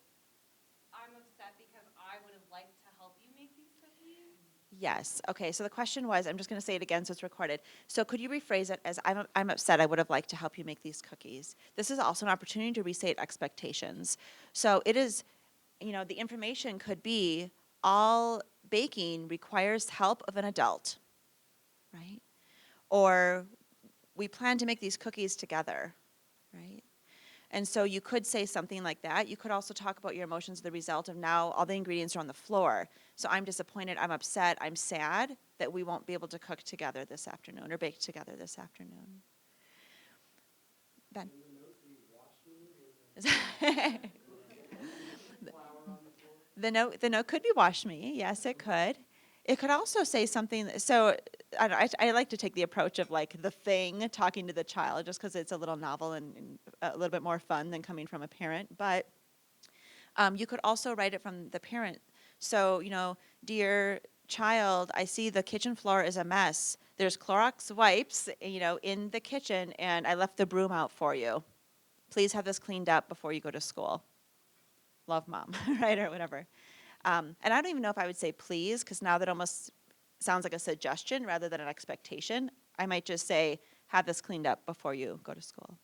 I'm upset because I would have liked to help you make these cookies?
Yes. Okay. So the question was, I'm just going to say it again so it's recorded. So could you rephrase it as I'm upset. I would have liked to help you make these cookies. This is also an opportunity to restate expectations. So it is, the information could be all baking requires help of an adult, right? Or we plan to make these cookies together, right? And so you could say something like that. You could also talk about your emotions, the result of now all the ingredients are on the floor. So I'm disappointed, I'm upset, I'm sad that we won't be able to cook together this afternoon or bake together this afternoon. Ben. The note could be wash me. Yes, it could. It could also say something. So I like to take the approach of like the thing talking to the child just because it's a little novel and a little bit more fun than coming from a parent. But you could also write it from the parent. So, dear child, I see the kitchen floor is a mess. There's Clorox wipes, in the kitchen, and I left the broom out for you. Please have this cleaned up before you go to school. Love, Mom, right, or whatever. And I don't even know if I would say please, because now that almost sounds like a suggestion rather than an expectation. I might just say, have this cleaned up before you go to school.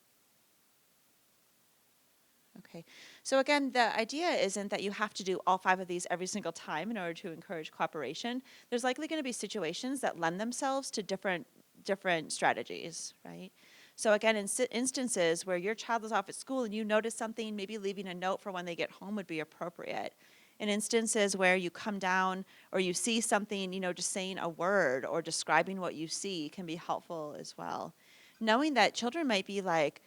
Okay, so again, the idea isn't that you have to do all 5 of these every single time in order to encourage cooperation. There's likely going to be situations that lend themselves to different strategies, right? So again, in instances where your child is off at school and you notice something, maybe leaving a note for when they get home would be appropriate. In instances where you come down or you see something, just saying a word or describing what you see can be helpful as well. Knowing that children might be like,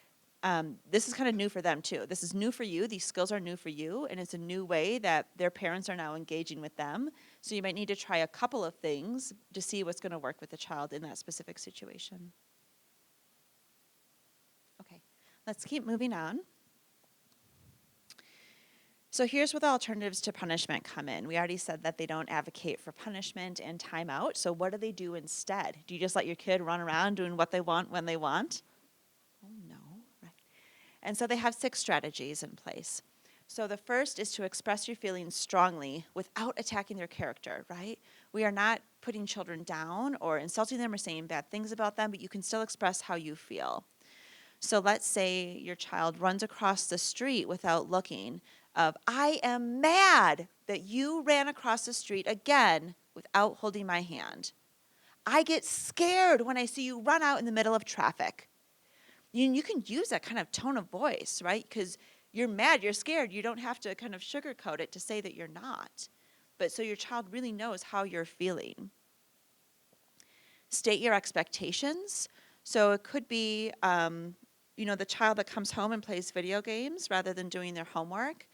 this is kind of new for them too. This is new for you. These skills are new for you, and it's a new way that their parents are now engaging with them. So you might need to try a couple of things to see what's going to work with the child in that specific situation. Okay, let's keep moving on. So here's where the alternatives to punishment come in. We already said that they don't advocate for punishment and timeout. So what do they do instead? Do you just let your kid run around doing what they want when they want? Oh, no, right? And so they have 6 strategies in place. So the first is to express your feelings strongly without attacking their character, right? We are not putting children down or insulting them or saying bad things about them, but you can still express how you feel. So let's say your child runs across the street without looking, of, I am mad that you ran across the street again without holding my hand. I get scared when I see you run out in the middle of traffic. You can use that kind of tone of voice, right? Because you're mad, you're scared. You don't have to kind of sugarcoat it to say that you're not. But so your child really knows how you're feeling. State your expectations. So it could be, the child that comes home and plays video games rather than doing their homework.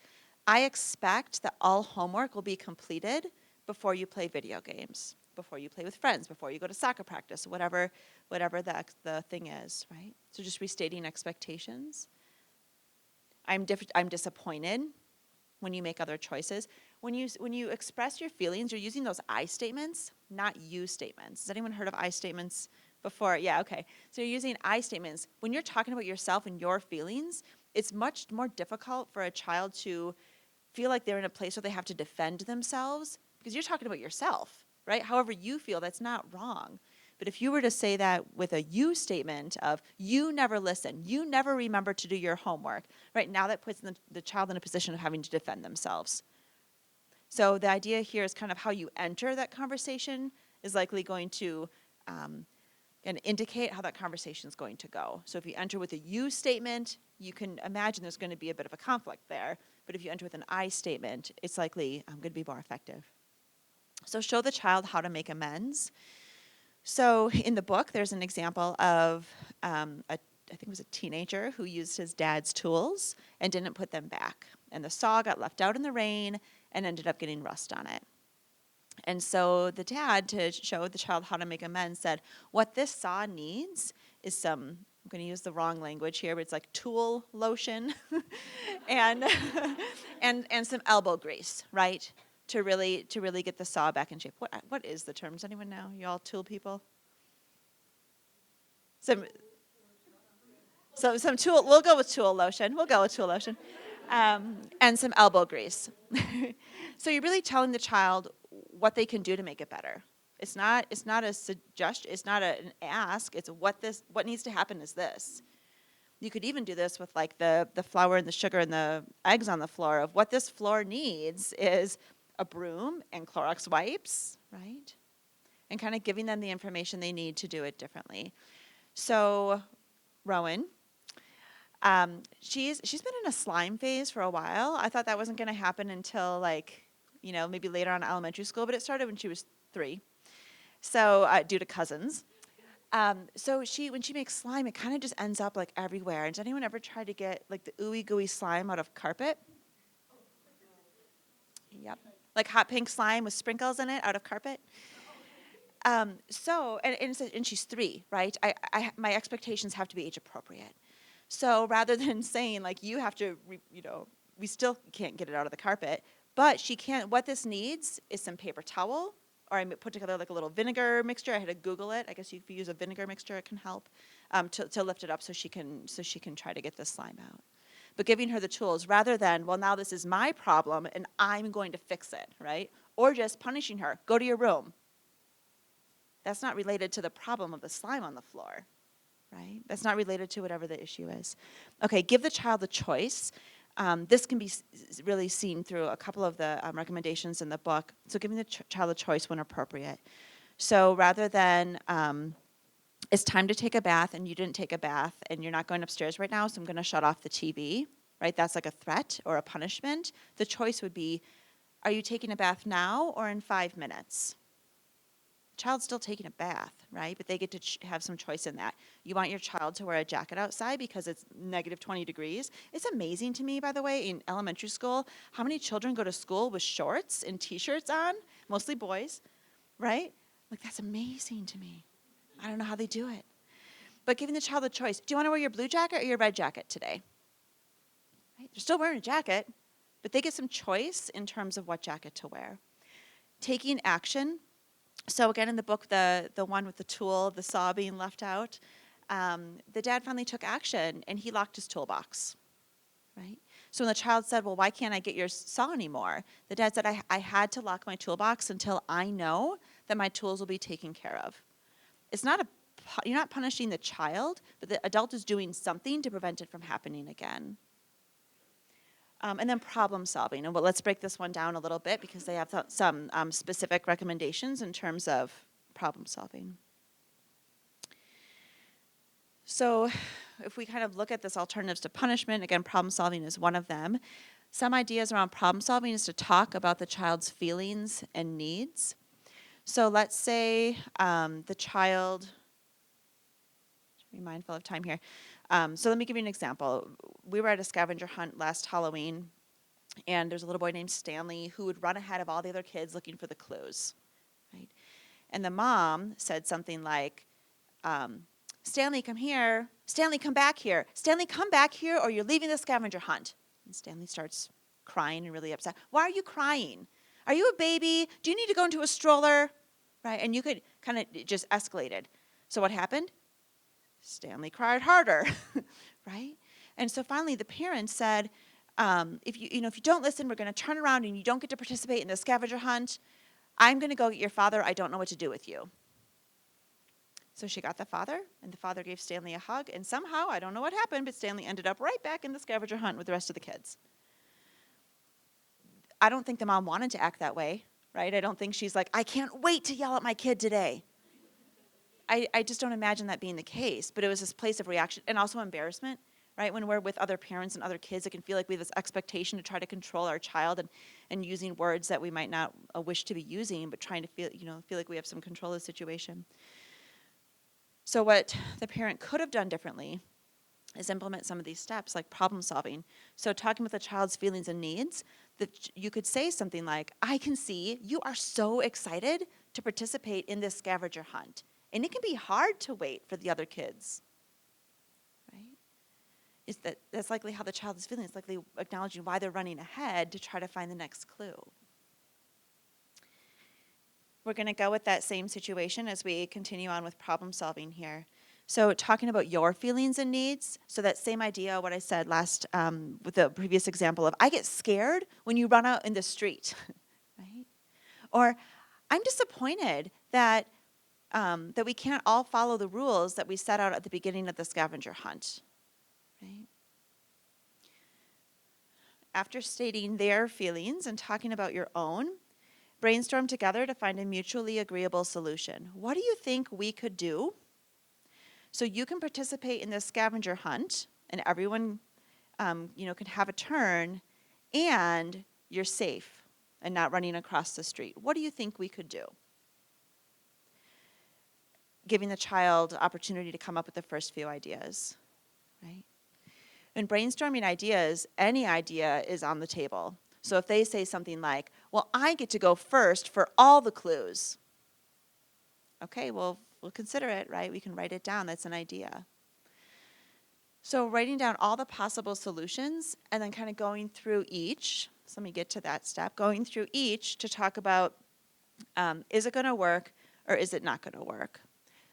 I expect that all homework will be completed before you play video games, before you play with friends, before you go to soccer practice, whatever the thing is, right? So just restating expectations. I'm disappointed when you make other choices. When you express your feelings, you're using those I statements, not you statements. Has anyone heard of I statements before? Yeah, okay. So you're using I statements. When you're talking about yourself and your feelings, it's much more difficult for a child to feel like they're in a place where they have to defend themselves because you're talking about yourself, right? However you feel, that's not wrong. But if you were to say that with a you statement of, you never listen, you never remember to do your homework, right? Now that puts the child in a position of having to defend themselves. So the idea here is kind of how you enter that conversation is likely going to and indicate how that conversation is going to go. So if you enter with a you statement, you can imagine there's going to be a bit of a conflict there. But if you enter with an I statement, it's likely going to be more effective. So show the child how to make amends. So in the book, there's an example of I think it was a teenager who used his dad's tools and didn't put them back. And the saw got left out in the rain and ended up getting rust on it. And so the dad, to show the child how to make amends, said, what this saw needs is some, I'm going to use the wrong language here, but it's like tool lotion and, and some elbow grease, right? To really get the saw back in shape. What is the term? Does anyone know? You all tool people? Some tool, we'll go with tool lotion. And some elbow grease. So you're really telling the child what they can do to make it better. It's not a suggestion, it's not an ask, it's what needs to happen is this. You could even do this with like the flour and the sugar and the eggs on the floor of what this floor needs is a broom and Clorox wipes, right? And kind of giving them the information they need to do it differently. So Rowan, she's been in a slime phase for a while. I thought that wasn't going to happen until maybe later on in elementary school, but it started when she was 3. So due to cousins. So when she makes slime, it kind of just ends up like everywhere. And does anyone ever try to get like the ooey gooey slime out of carpet? Yep. Like hot pink slime with sprinkles in it out of carpet. And she's 3, right? My expectations have to be age appropriate. So rather than saying like you have to, we still can't get it out of the carpet, but she can't. What this needs is some paper towel, or I put together like a little vinegar mixture. I had to Google it. I guess if you use a vinegar mixture, it can help to lift it up so she can try to get the slime out. But giving her the tools rather than, well, now this is my problem and I'm going to fix it, right? Or just punishing her. Go to your room. That's not related to the problem of the slime on the floor, right? That's not related to whatever the issue is. Okay, give the child a choice. This can be really seen through a couple of the recommendations in the book. So giving the child a choice when appropriate. So rather than, it's time to take a bath and you didn't take a bath and you're not going upstairs right now, so I'm going to shut off the TV, right? That's like a threat or a punishment. The choice would be, are you taking a bath now or in 5 minutes? Child's still taking a bath, right? But they get to have some choice in that. You want your child to wear a jacket outside because it's negative 20 degrees. It's amazing to me, by the way, in elementary school, how many children go to school with shorts and T-shirts on, mostly boys, right? Like, that's amazing to me. I don't know how they do it. But giving the child a choice. Do you want to wear your blue jacket or your red jacket today? Right? They're still wearing a jacket, but they get some choice in terms of what jacket to wear. Taking action. So again, in the book, the one with the tool, the saw being left out, the dad finally took action and he locked his toolbox, right? So when the child said, well, why can't I get your saw anymore? The dad said, I had to lock my toolbox until I know that my tools will be taken care of. It's not a you're not punishing the child, but the adult is doing something to prevent it from happening again. And then problem solving. And let's break this one down a little bit because they have some specific recommendations in terms of problem solving. So if we kind of look at this alternatives to punishment, again, problem solving is one of them. Some ideas around problem solving is to talk about the child's feelings and needs. So let's say the child, be mindful of time here. So let me give you an example. We were at a scavenger hunt last Halloween, and there's a little boy named Stanley who would run ahead of all the other kids looking for the clues, right? And the mom said something like, Stanley, come here. Stanley, come back here. Stanley, come back here or you're leaving the scavenger hunt. And Stanley starts crying and really upset. Why are you crying? Are you a baby? Do you need to go into a stroller? Right? And you could kind of just escalated. So what happened? Stanley cried harder, right? And so finally the parents said, if you don't listen, we're going to turn around and you don't get to participate in the scavenger hunt. I'm going to go get your father. I don't know what to do with you. So she got the father, and the father gave Stanley a hug, and somehow, I don't know what happened, but Stanley ended up right back in the scavenger hunt with the rest of the kids. I don't think the mom wanted to act that way, right? I don't think she's like, I can't wait to yell at my kid today. I just don't imagine that being the case, but it was this place of reaction and also embarrassment, right? When we're with other parents and other kids, it can feel like we have this expectation to try to control our child and using words that we might not wish to be using, but trying to feel like we have some control of the situation. So what the parent could have done differently is implement some of these steps like problem solving. So talking with the child's feelings and needs, that you could say something like, I can see you are so excited to participate in this scavenger hunt. And it can be hard to wait for the other kids, right? That's likely how the child is feeling. It's likely acknowledging why they're running ahead to try to find the next clue. We're going to go with that same situation as we continue on with problem solving here. So talking about your feelings and needs, so that same idea, what I said last with the previous example of, I get scared when you run out in the street, right? Or I'm disappointed that we can't all follow the rules that we set out at the beginning of the scavenger hunt, right? After stating their feelings and talking about your own, brainstorm together to find a mutually agreeable solution. What do you think we could do so you can participate in this scavenger hunt and everyone can have a turn and you're safe and not running across the street? What do you think we could do? Giving the child opportunity to come up with the first few ideas, right? In brainstorming ideas, any idea is on the table. So if they say something like, well, I get to go first for all the clues. Okay, well, we'll consider it, right? We can write it down. That's an idea. So writing down all the possible solutions and then kind of going through each. So let me get to that step. Going through each to talk about, is it going to work or is it not going to work?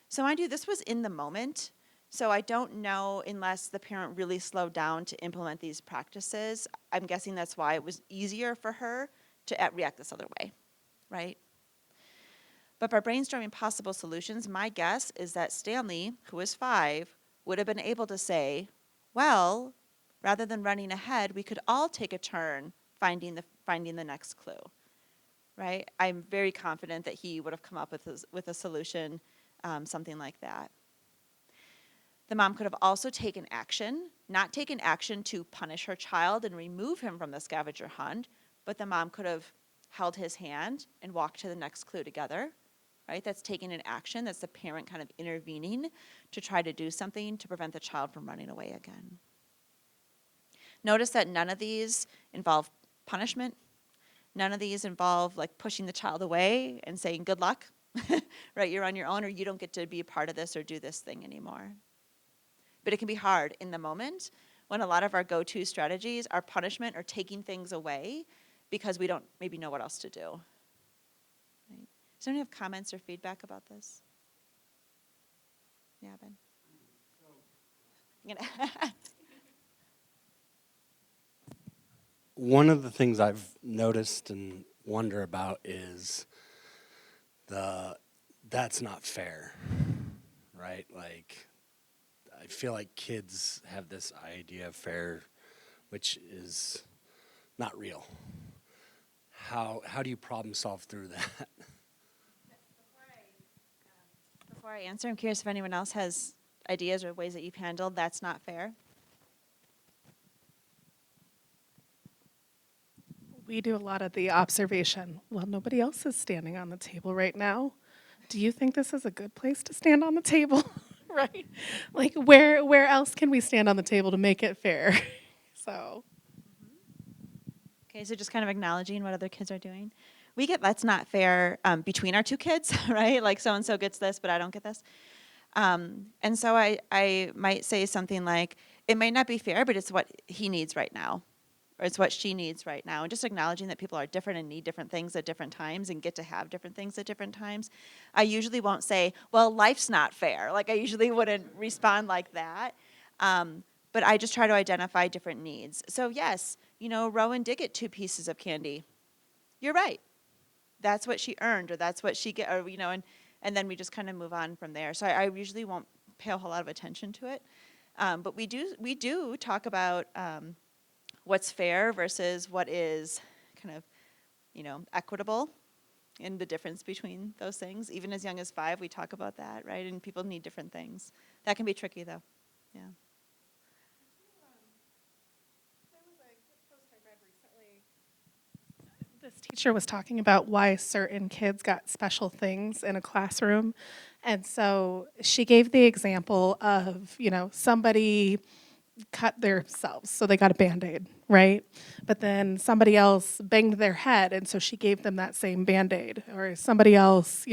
So mind you, this was in the moment. So I don't know unless the parent really slowed down to implement these practices. I'm guessing that's why it was easier for her to react this other way, right? But by brainstorming possible solutions, my guess is that Stanley, who was 5, would have been able to say, well, rather than running ahead, we could all take a turn finding the next clue, right? I'm very confident that he would have come up with a solution, something like that. The mom could have also taken action, not taken action to punish her child and remove him from the scavenger hunt, but the mom could have held his hand and walked to the next clue together, right? That's taking an action. That's the parent kind of intervening to try to do something to prevent the child from running away again. Notice that none of these involve punishment. None of these involve like pushing the child away and saying, good luck, right? You're on your own or you don't get to be a part of this or do this thing anymore. But it can be hard in the moment when a lot of our go-to strategies are punishment or taking things away because we don't maybe know what else to do. Right? Does anyone have comments or feedback about this? Yeah, Ben.
One of the things I've noticed and wonder about is that's not fair, right? Like, I feel like kids have this idea of fair, which is not real. How do you problem solve through that?
Before I answer, I'm curious if anyone else has ideas or ways that you've handled that's not fair.
We do a lot of the observation. Well, nobody else is standing on the table right now. Do you think this is a good place to stand on the table? Right? Like where else can we stand on the table to make it fair? So
Okay, so just kind of acknowledging what other kids are doing. We get that's not fair between our two kids, right? Like so and so gets this, but I don't get this. And so I might say something like, it might not be fair, but it's what he needs right now, or it's what she needs right now. And just acknowledging that people are different and need different things at different times and get to have different things at different times. I usually won't say, well, life's not fair. Like I usually wouldn't respond like that. But I just try to identify different needs. So yes, Rowan did get 2 pieces of candy. You're right. That's what she earned, or that's what she get, or and then we just kind of move on from there. So I usually won't pay a whole lot of attention to it. But we do talk about what's fair versus what is kind of, equitable, and the difference between those things. Even as young as 5, we talk about that, right? And people need different things. That can be tricky, though. Yeah.
this teacher was talking about why certain kids got special things in a classroom. And so she gave the example of, somebody cut themselves, so they got a Band-Aid, right? But then somebody else banged their head, and so she gave them that same Band-Aid. Or somebody else,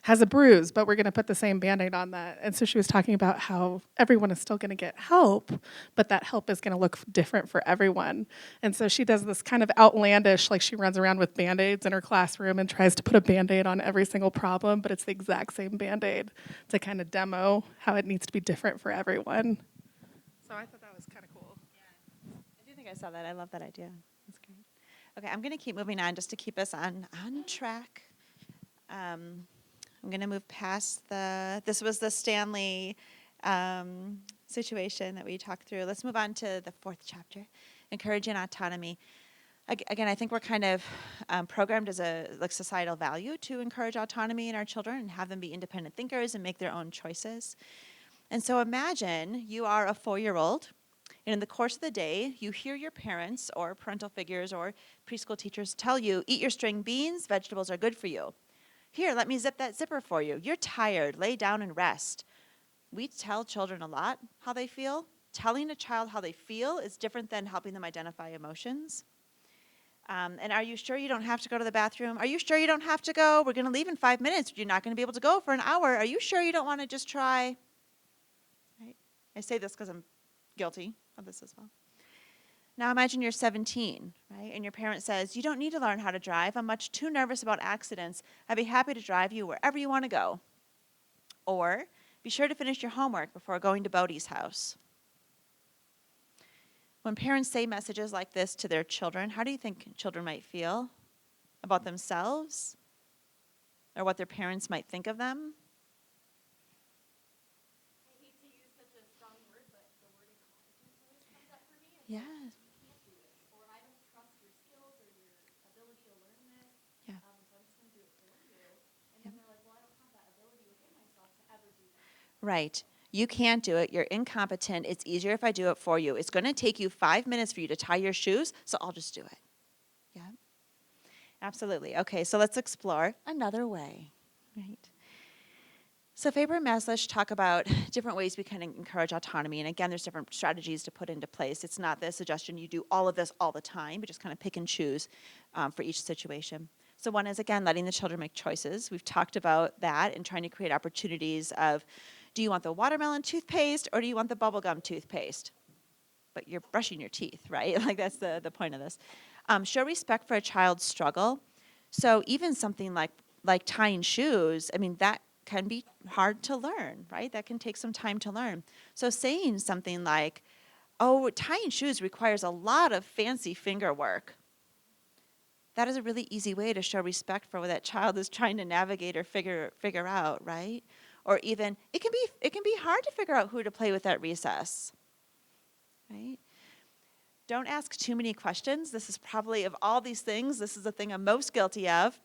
has a bruise, but we're going to put the same Band-Aid on that. And so she was talking about how everyone is still going to get help, but that help is going to look different for everyone. And so she does this kind of outlandish, like she runs around with Band-Aids in her classroom and tries to put a Band-Aid on every single problem, but it's the exact same Band-Aid to kind of demo how it needs to be different for everyone. So I thought that was kind of cool.
I do think I saw that. I love that idea. That's great. Okay, I'm going to keep moving on just to keep us on track. I'm going to move past this was the Stanley situation that we talked through. Let's move on to the 4th chapter, encouraging autonomy. Again, I think we're kind of programmed as a societal value to encourage autonomy in our children and have them be independent thinkers and make their own choices. And so imagine you are a 4-year-old, and in the course of the day, you hear your parents or parental figures or preschool teachers tell you, eat your string beans, vegetables are good for you. Here, let me zip that zipper for you. You're tired, lay down and rest. We tell children a lot how they feel. Telling a child how they feel is different than helping them identify emotions. And are you sure you don't have to go to the bathroom? Are you sure you don't have to go? We're going to leave in 5 minutes. You're not going to be able to go for an hour. Are you sure you don't want to just try? Right? I say this because I'm guilty of this as well. Now imagine you're 17, right? And your parent says, you don't need to learn how to drive. I'm much too nervous about accidents. I'd be happy to drive you wherever you want to go. Or, be sure to finish your homework before going to Bodie's house. When parents say messages like this to their children, how do you think children might feel about themselves? Or what their parents might think of them? Yes. Yeah. Right. You can't do it. You're incompetent. It's easier if I do it for you. It's going to take you 5 minutes for you to tie your shoes, so I'll just do it. Yeah. Absolutely. Okay, so let's explore another way. Right. So Faber and Mazlish talk about different ways we can encourage autonomy. And again, there's different strategies to put into place. It's not the suggestion you do all of this all the time, but just kind of pick and choose for each situation. So one is, again, letting the children make choices. We've talked about that and trying to create opportunities of, do you want the watermelon toothpaste or do you want the bubblegum toothpaste? But you're brushing your teeth, right? Like that's the point of this. Show respect for a child's struggle. So even something like tying shoes, I mean, that can be hard to learn, right? That can take some time to learn. So saying something like, oh, tying shoes requires a lot of fancy finger work. That is a really easy way to show respect for what that child is trying to navigate or figure out, right? or even it can be hard to figure out who to play with at recess. Right? Don't ask too many questions. This is probably, of all these things, this is the thing I'm most guilty of.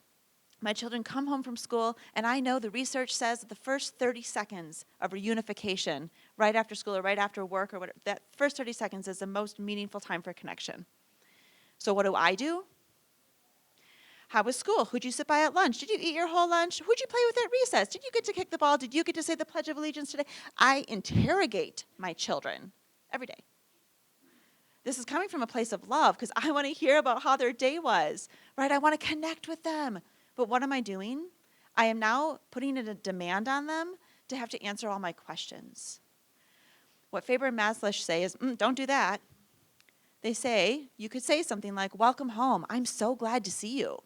My children come home from school, and I know the research says that the first 30 seconds of reunification, right after school or right after work or whatever, that first 30 seconds is the most meaningful time for connection. So what do? How was school? Who'd you sit by at lunch? Did you eat your whole lunch? Who'd you play with at recess? Did you get to kick the ball? Did you get to say the Pledge of Allegiance today? I interrogate my children every day. This is coming from a place of love because I want to hear about how their day was, right? I want to connect with them. But what am I doing? I am now putting a demand on them to have to answer all my questions. What Faber and Mazlish say is, don't do that. They say, you could say something like, welcome home. I'm so glad to see you.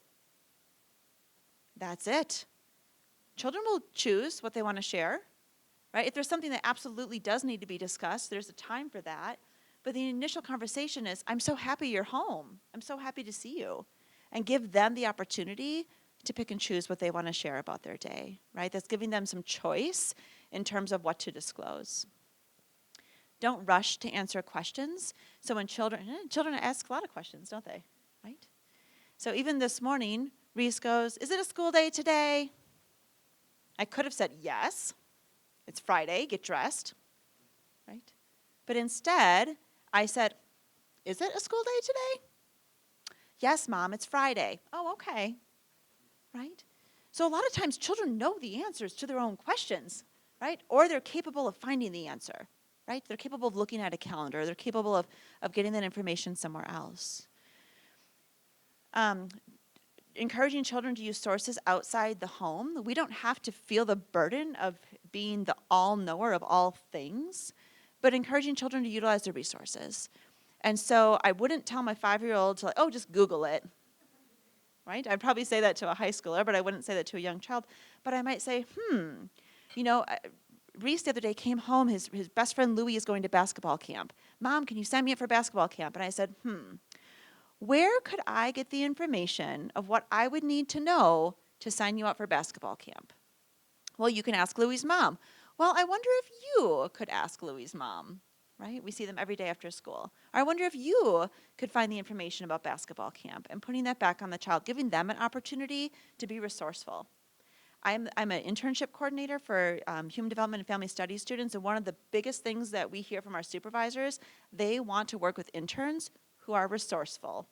That's it. Children will choose what they want to share, right? If there's something that absolutely does need to be discussed, there's a time for that. But the initial conversation is, I'm so happy you're home. I'm so happy to see you. And give them the opportunity to pick and choose what they want to share about their day, right? That's giving them some choice in terms of what to disclose. Don't rush to answer questions. So when children ask a lot of questions, don't they, right? So even this morning, Reese goes, is it a school day today? I could have said yes. It's Friday, get dressed, right? But instead, I said, is it a school day today? Yes, Mom, it's Friday. Oh, okay, right? So a lot of times children know the answers to their own questions, right? Or they're capable of finding the answer, right? They're capable of looking at a calendar. They're capable of getting that information somewhere else. Encouraging children to use sources outside the home. We don't have to feel the burden of being the all-knower of all things, but encouraging children to utilize their resources. And so I wouldn't tell my 5-year-old to, just Google it, right? I'd probably say that to a high schooler, but I wouldn't say that to a young child. But I might say, Reese the other day came home, his best friend Louie is going to basketball camp. Mom, can you sign me up for basketball camp? And I said, where could I get the information of what I would need to know to sign you up for basketball camp? Well, you can ask Louie's mom. Well, I wonder if you could ask Louie's mom, right? We see them every day after school. Or I wonder if you could find the information about basketball camp, and putting that back on the child, giving them an opportunity to be resourceful. I'm an internship coordinator for human development and family studies students, and one of the biggest things that we hear from our supervisors, they want to work with interns who are resourceful.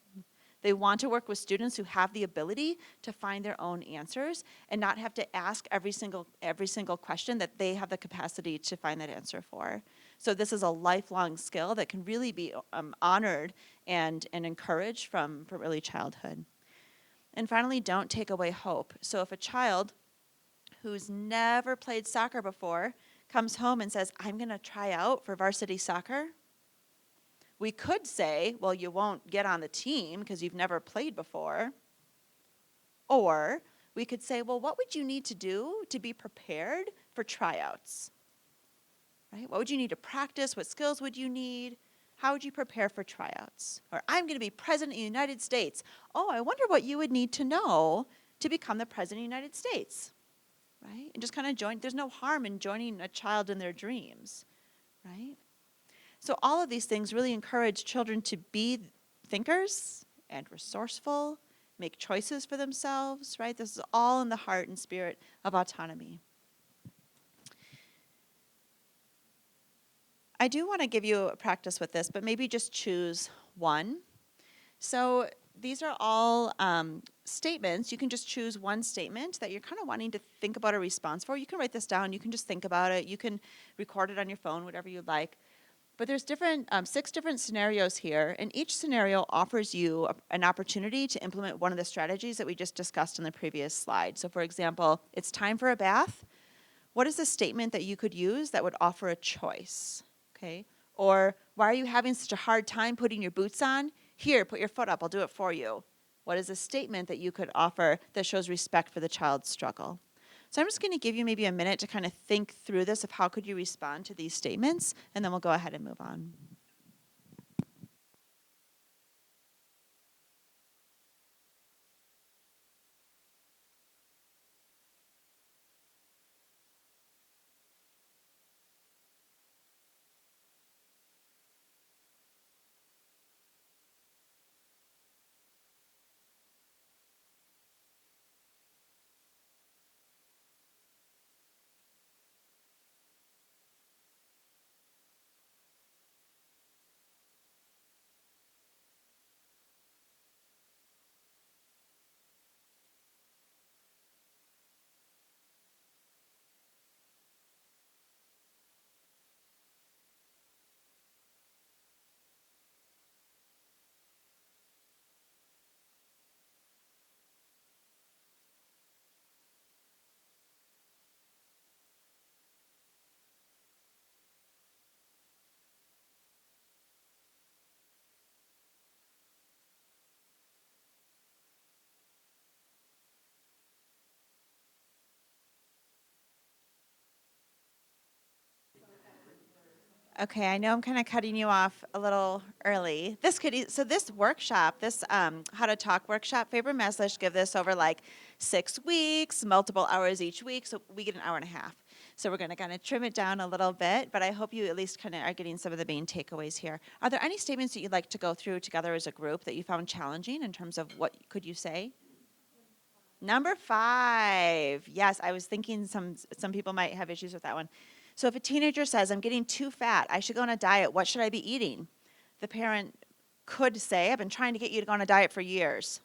They want to work with students who have the ability to find their own answers and not have to ask every single question that they have the capacity to find that answer for. So this is a lifelong skill that can really be honored and encouraged from early childhood. And finally, don't take away hope. So if a child who's never played soccer before comes home and says, I'm going to try out for varsity soccer, we could say, well, you won't get on the team because you've never played before. Or we could say, well, what would you need to do to be prepared for tryouts? Right? What would you need to practice? What skills would you need? How would you prepare for tryouts? Or I'm going to be president of the United States. Oh, I wonder what you would need to know to become the president of the United States. Right? And just kind of join. There's no harm in joining a child in their dreams. Right? So all of these things really encourage children to be thinkers and resourceful, make choices for themselves, right? This is all in the heart and spirit of autonomy. I do want to give you a practice with this, but maybe just choose one. So these are all statements. You can just choose one statement that you're kind of wanting to think about a response for. You can write this down. You can just think about it. You can record it on your phone, whatever you'd like. But there's 6 different scenarios here, and each scenario offers you an opportunity to implement one of the strategies that we just discussed in the previous slide. So for example, it's time for a bath. What is a statement that you could use that would offer a choice? Okay. Or why are you having such a hard time putting your boots on? Here, put your foot up, I'll do it for you. What is a statement that you could offer that shows respect for the child's struggle? So I'm just going to give you maybe a minute to kind of think through this of how could you respond to these statements, and then we'll go ahead and move on. Okay, I know I'm kind of cutting you off a little early. So this workshop, this How to Talk workshop, Faber and Mazlish give this over like 6 weeks, multiple hours each week, so we get an hour and a half. So we're going to kind of trim it down a little bit, but I hope you at least kind of are getting some of the main takeaways here. Are there any statements that you'd like to go through together as a group that you found challenging in terms of what could you say? Number 5. Yes, I was thinking some people might have issues with that one. So if a teenager says, I'm getting too fat, I should go on a diet, what should I be eating? The parent could say, I've been trying to get you to go on a diet for years.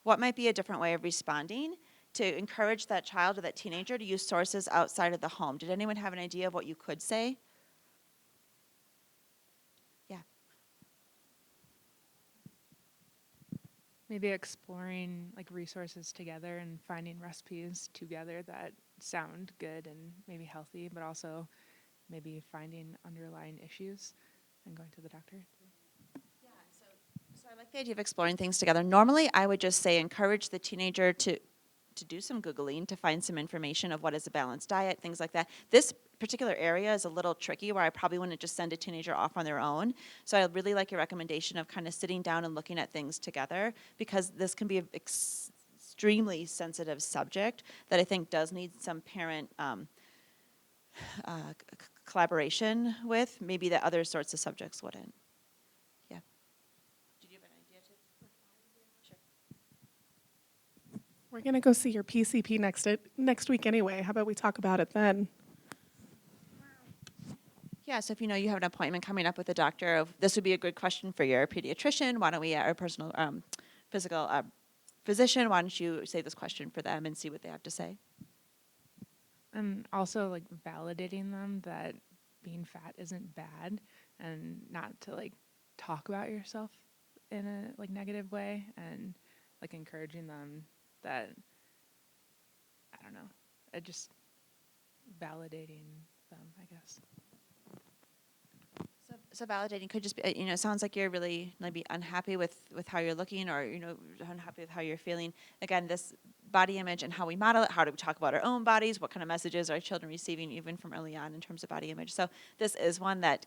What might be a different way of responding to encourage that child or that teenager to use sources outside of the home? Did anyone have an idea of what you could say? Yeah.
Maybe exploring like resources together and finding recipes together that sound good and maybe healthy, but also maybe finding underlying issues and going to the doctor.
Yeah, so I like the idea of exploring things together. Normally, I would just say encourage the teenager to do some Googling, to find some information of what is a balanced diet, things like that. This particular area is a little tricky where I probably wouldn't just send a teenager off on their own. So I really like your recommendation of kind of sitting down and looking at things together, because this can be an extremely sensitive subject that I think does need some parent collaboration with, maybe that other sorts of subjects wouldn't. Yeah. Did you have an idea too? Sure.
We're going to go see your PCP next week anyway. How about we talk about it then?
Yeah, so if you know you have an appointment coming up with a doctor, this would be a good question for your pediatrician. Why don't we, our personal physical physician, why don't you say this question for them and see what they have to say?
And also like validating them that being fat isn't bad, and not to like talk about yourself in a like negative way, and like encouraging them that, I don't know, just validating them, I guess.
So validating could just be, it sounds like you're really maybe unhappy with how you're looking, or, unhappy with how you're feeling. Again, this body image and how we model it, how do we talk about our own bodies, what kind of messages are children receiving even from early on in terms of body image. So this is one that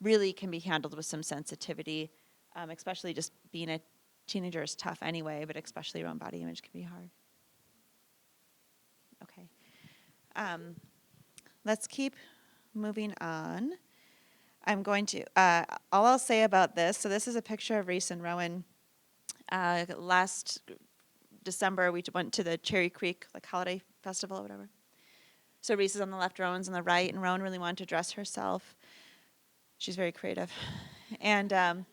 really can be handled with some sensitivity, especially just being a teenager is tough anyway, but especially around body image can be hard. Okay. Let's keep moving on. I'm going to, all I'll say about this, so this is a picture of Reese and Rowan. Last December, we went to the Cherry Creek holiday festival or whatever. So Reese is on the left, Rowan's on the right, and Rowan really wanted to dress herself. She's very creative. And I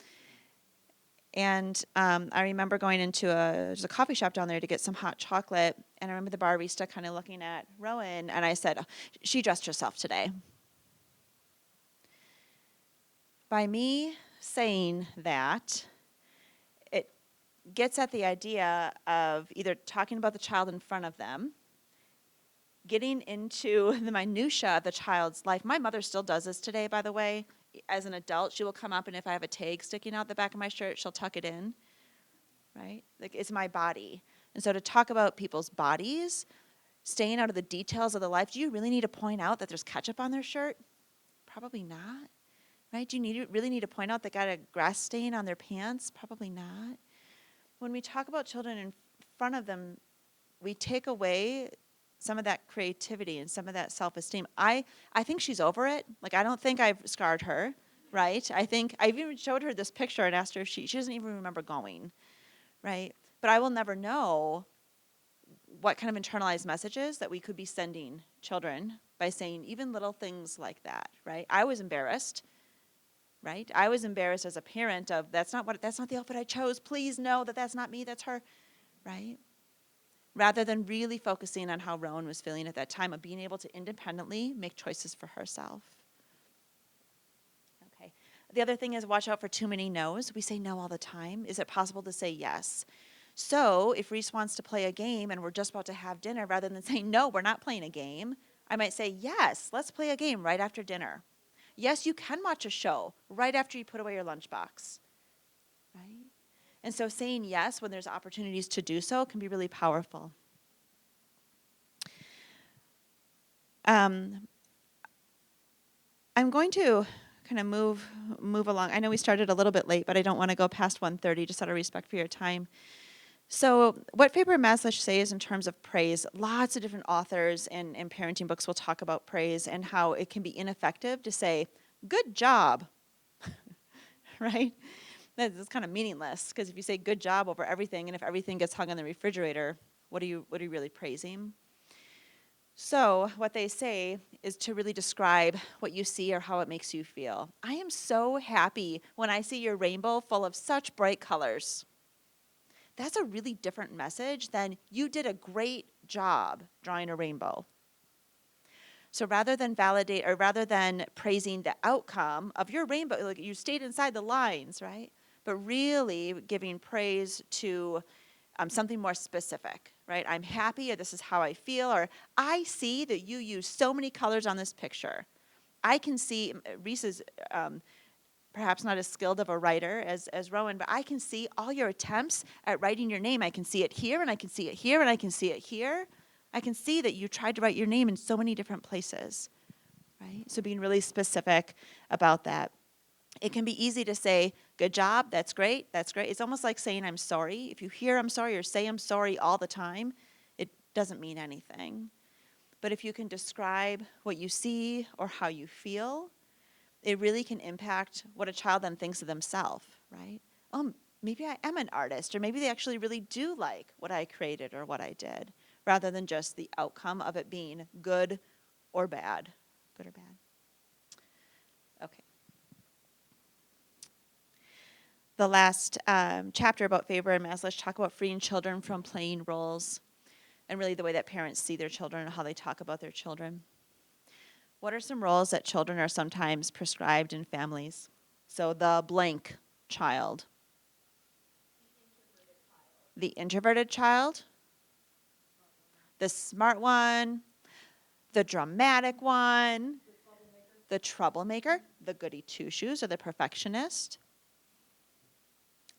remember going into there's a coffee shop down there to get some hot chocolate, and I remember the barista kind of looking at Rowan, and I said, she dressed herself today. By me saying that, it gets at the idea of either talking about the child in front of them, getting into the minutia of the child's life. My mother still does this today, by the way. As an adult, she will come up, and if I have a tag sticking out the back of my shirt, she'll tuck it in, right? Like, it's my body. And so to talk about people's bodies, staying out of the details of the life, do you really need to point out that there's ketchup on their shirt? Probably not. Right? Do you really need to point out they got a grass stain on their pants? Probably not. When we talk about children in front of them, we take away some of that creativity and some of that self-esteem. I think she's over it. Like, I don't think I've scarred her, right? I think I've even showed her this picture and asked her if she doesn't even remember going, right? But I will never know what kind of internalized messages that we could be sending children by saying even little things like that, right? I was embarrassed. Right? I was embarrassed as a parent of, that's not the outfit I chose. Please know that that's not me, that's her, right? Rather than really focusing on how Rowan was feeling at that time of being able to independently make choices for herself. Okay. The other thing is watch out for too many no's. We say no all the time. Is it possible to say yes? So if Reese wants to play a game and we're just about to have dinner, rather than saying, no, we're not playing a game, I might say, yes, let's play a game right after dinner. Yes, you can watch a show right after you put away your lunchbox, right? And so saying yes when there's opportunities to do so can be really powerful. I'm going to kind of move along. I know we started a little bit late, but I don't want to go past 1:30 just out of respect for your time. So what Faber and Mazlish say is in terms of praise, lots of different authors and parenting books will talk about praise and how it can be ineffective to say, good job, right? That's kind of meaningless because if you say good job over everything and if everything gets hung on the refrigerator, what are you really praising? So what they say is to really describe what you see or how it makes you feel. I am so happy when I see your rainbow full of such bright colors. That's a really different message than you did a great job drawing a rainbow. So rather than validate or rather than praising the outcome of your rainbow, like you stayed inside the lines, right? But really giving praise to something more specific, right? I'm happy, or this is how I feel, or I see that you use so many colors on this picture. I can see, Reese is perhaps not as skilled of a writer as Rowan, but I can see all your attempts at writing your name. I can see it here, and I can see it here, and I can see it here. I can see that you tried to write your name in so many different places, right? So being really specific about that. It can be easy to say, good job, that's great, that's great. It's almost like saying I'm sorry. If you hear I'm sorry or say I'm sorry all the time, it doesn't mean anything. But if you can describe what you see or how you feel, it really can impact what a child then thinks of themselves, right? Oh, maybe I am an artist, or maybe they actually really do like what I created or what I did, rather than just the outcome of it being good or bad. Good or bad. Okay. The last chapter about Faber and Mazlish talk about freeing children from playing roles and really the way that parents see their children and how they talk about their children. What are some roles that children are sometimes prescribed in families? So the blank child. The introverted child. The smart one. The dramatic one. The troublemaker. The goody two-shoes or the perfectionist.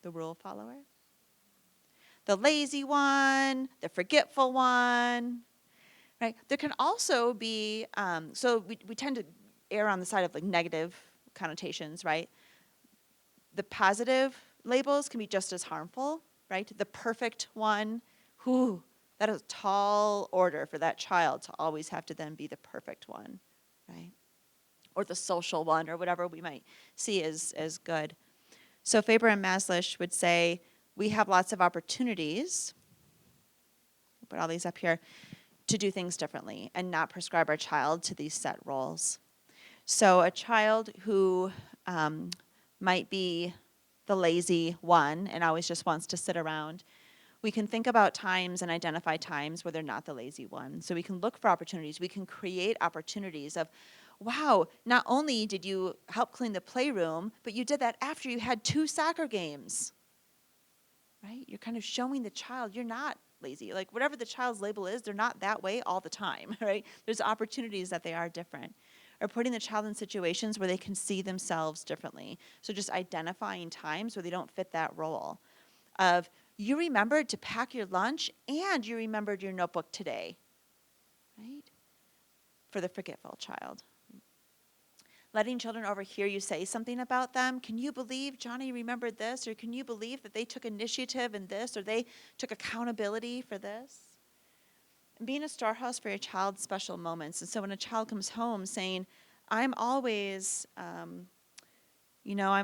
The rule follower. The lazy one, the forgetful one, right? There can also be, so we tend to err on the side of like negative connotations, right? The positive labels can be just as harmful, right? The perfect one, that is a tall order for that child to always have to then be the perfect one, right? Or the social one, or whatever we might see as good. So Faber and Mazlish would say, we have lots of opportunities, put all these up here, to do things differently and not prescribe our child to these set roles. So a child who might be the lazy one and always just wants to sit around, we can think about times and identify times where they're not the lazy one. So we can look for opportunities. We can create opportunities of, wow, not only did you help clean the playroom, but you did that after you had 2 soccer games. Right? You're kind of showing the child you're not lazy. Like whatever the child's label is, they're not that way all the time, right? There's opportunities that they are different. Or putting the child in situations where they can see themselves differently. So just identifying times where they don't fit that role. Of you remembered to pack your lunch and you remembered your notebook today, right? For the forgetful child. Letting children overhear you say something about them. Can you believe Johnny remembered this? Or can you believe that they took initiative in this? Or they took accountability for this? And being a storehouse for your child's special moments. And so when a child comes home saying, I'm always, I'm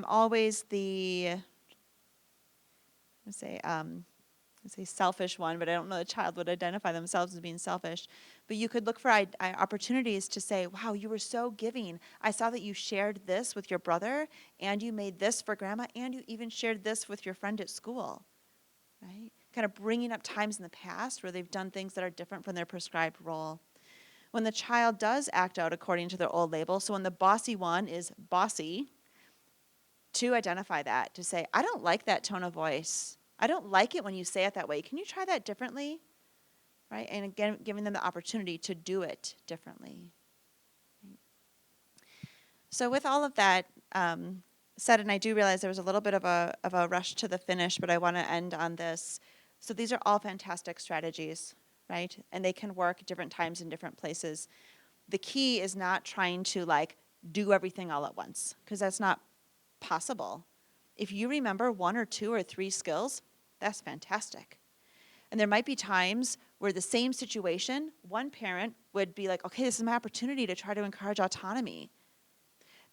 always the, let's say selfish one, but I don't know the child would identify themselves as being selfish. But you could look for opportunities to say, wow, you were so giving. I saw that you shared this with your brother, and you made this for grandma, and you even shared this with your friend at school, right? Kind of bringing up times in the past where they've done things that are different from their prescribed role. When the child does act out according to their old label, so when the bossy one is bossy, to identify that, to say, I don't like that tone of voice. I don't like it when you say it that way. Can you try that differently? Right? And again, giving them the opportunity to do it differently. Right? So with all of that said, and I do realize there was a little bit of a rush to the finish, but I want to end on this. So these are all fantastic strategies, right? And they can work at different times in different places. The key is not trying to like do everything all at once, because that's not possible. If you remember 1 or 2 or 3 skills, that's fantastic. And there might be times where the same situation, one parent would be like, okay, this is my opportunity to try to encourage autonomy.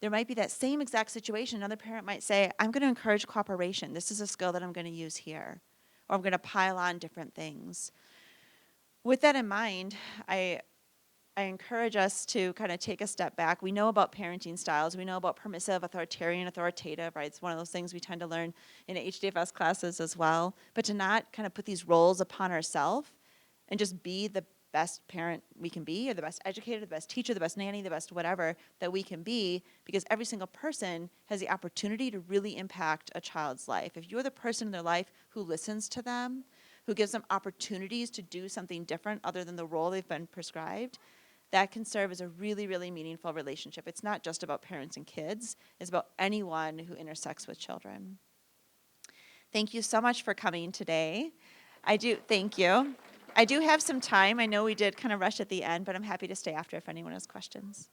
There might be that same exact situation. Another parent might say, I'm going to encourage cooperation. This is a skill that I'm going to use here. Or I'm going to pile on different things. With that in mind, I encourage us to kind of take a step back. We know about parenting styles. We know about permissive, authoritarian, authoritative, right? It's one of those things we tend to learn in HDFS classes as well. But to not kind of put these roles upon ourselves and just be the best parent we can be, or the best educator, the best teacher, the best nanny, the best whatever that we can be, because every single person has the opportunity to really impact a child's life. If you're the person in their life who listens to them, who gives them opportunities to do something different other than the role they've been prescribed, that can serve as a really, really meaningful relationship. It's not just about parents and kids, it's about anyone who intersects with children. Thank you so much for coming today. Thank you. I do have some time. I know we did kind of rush at the end, but I'm happy to stay after if anyone has questions.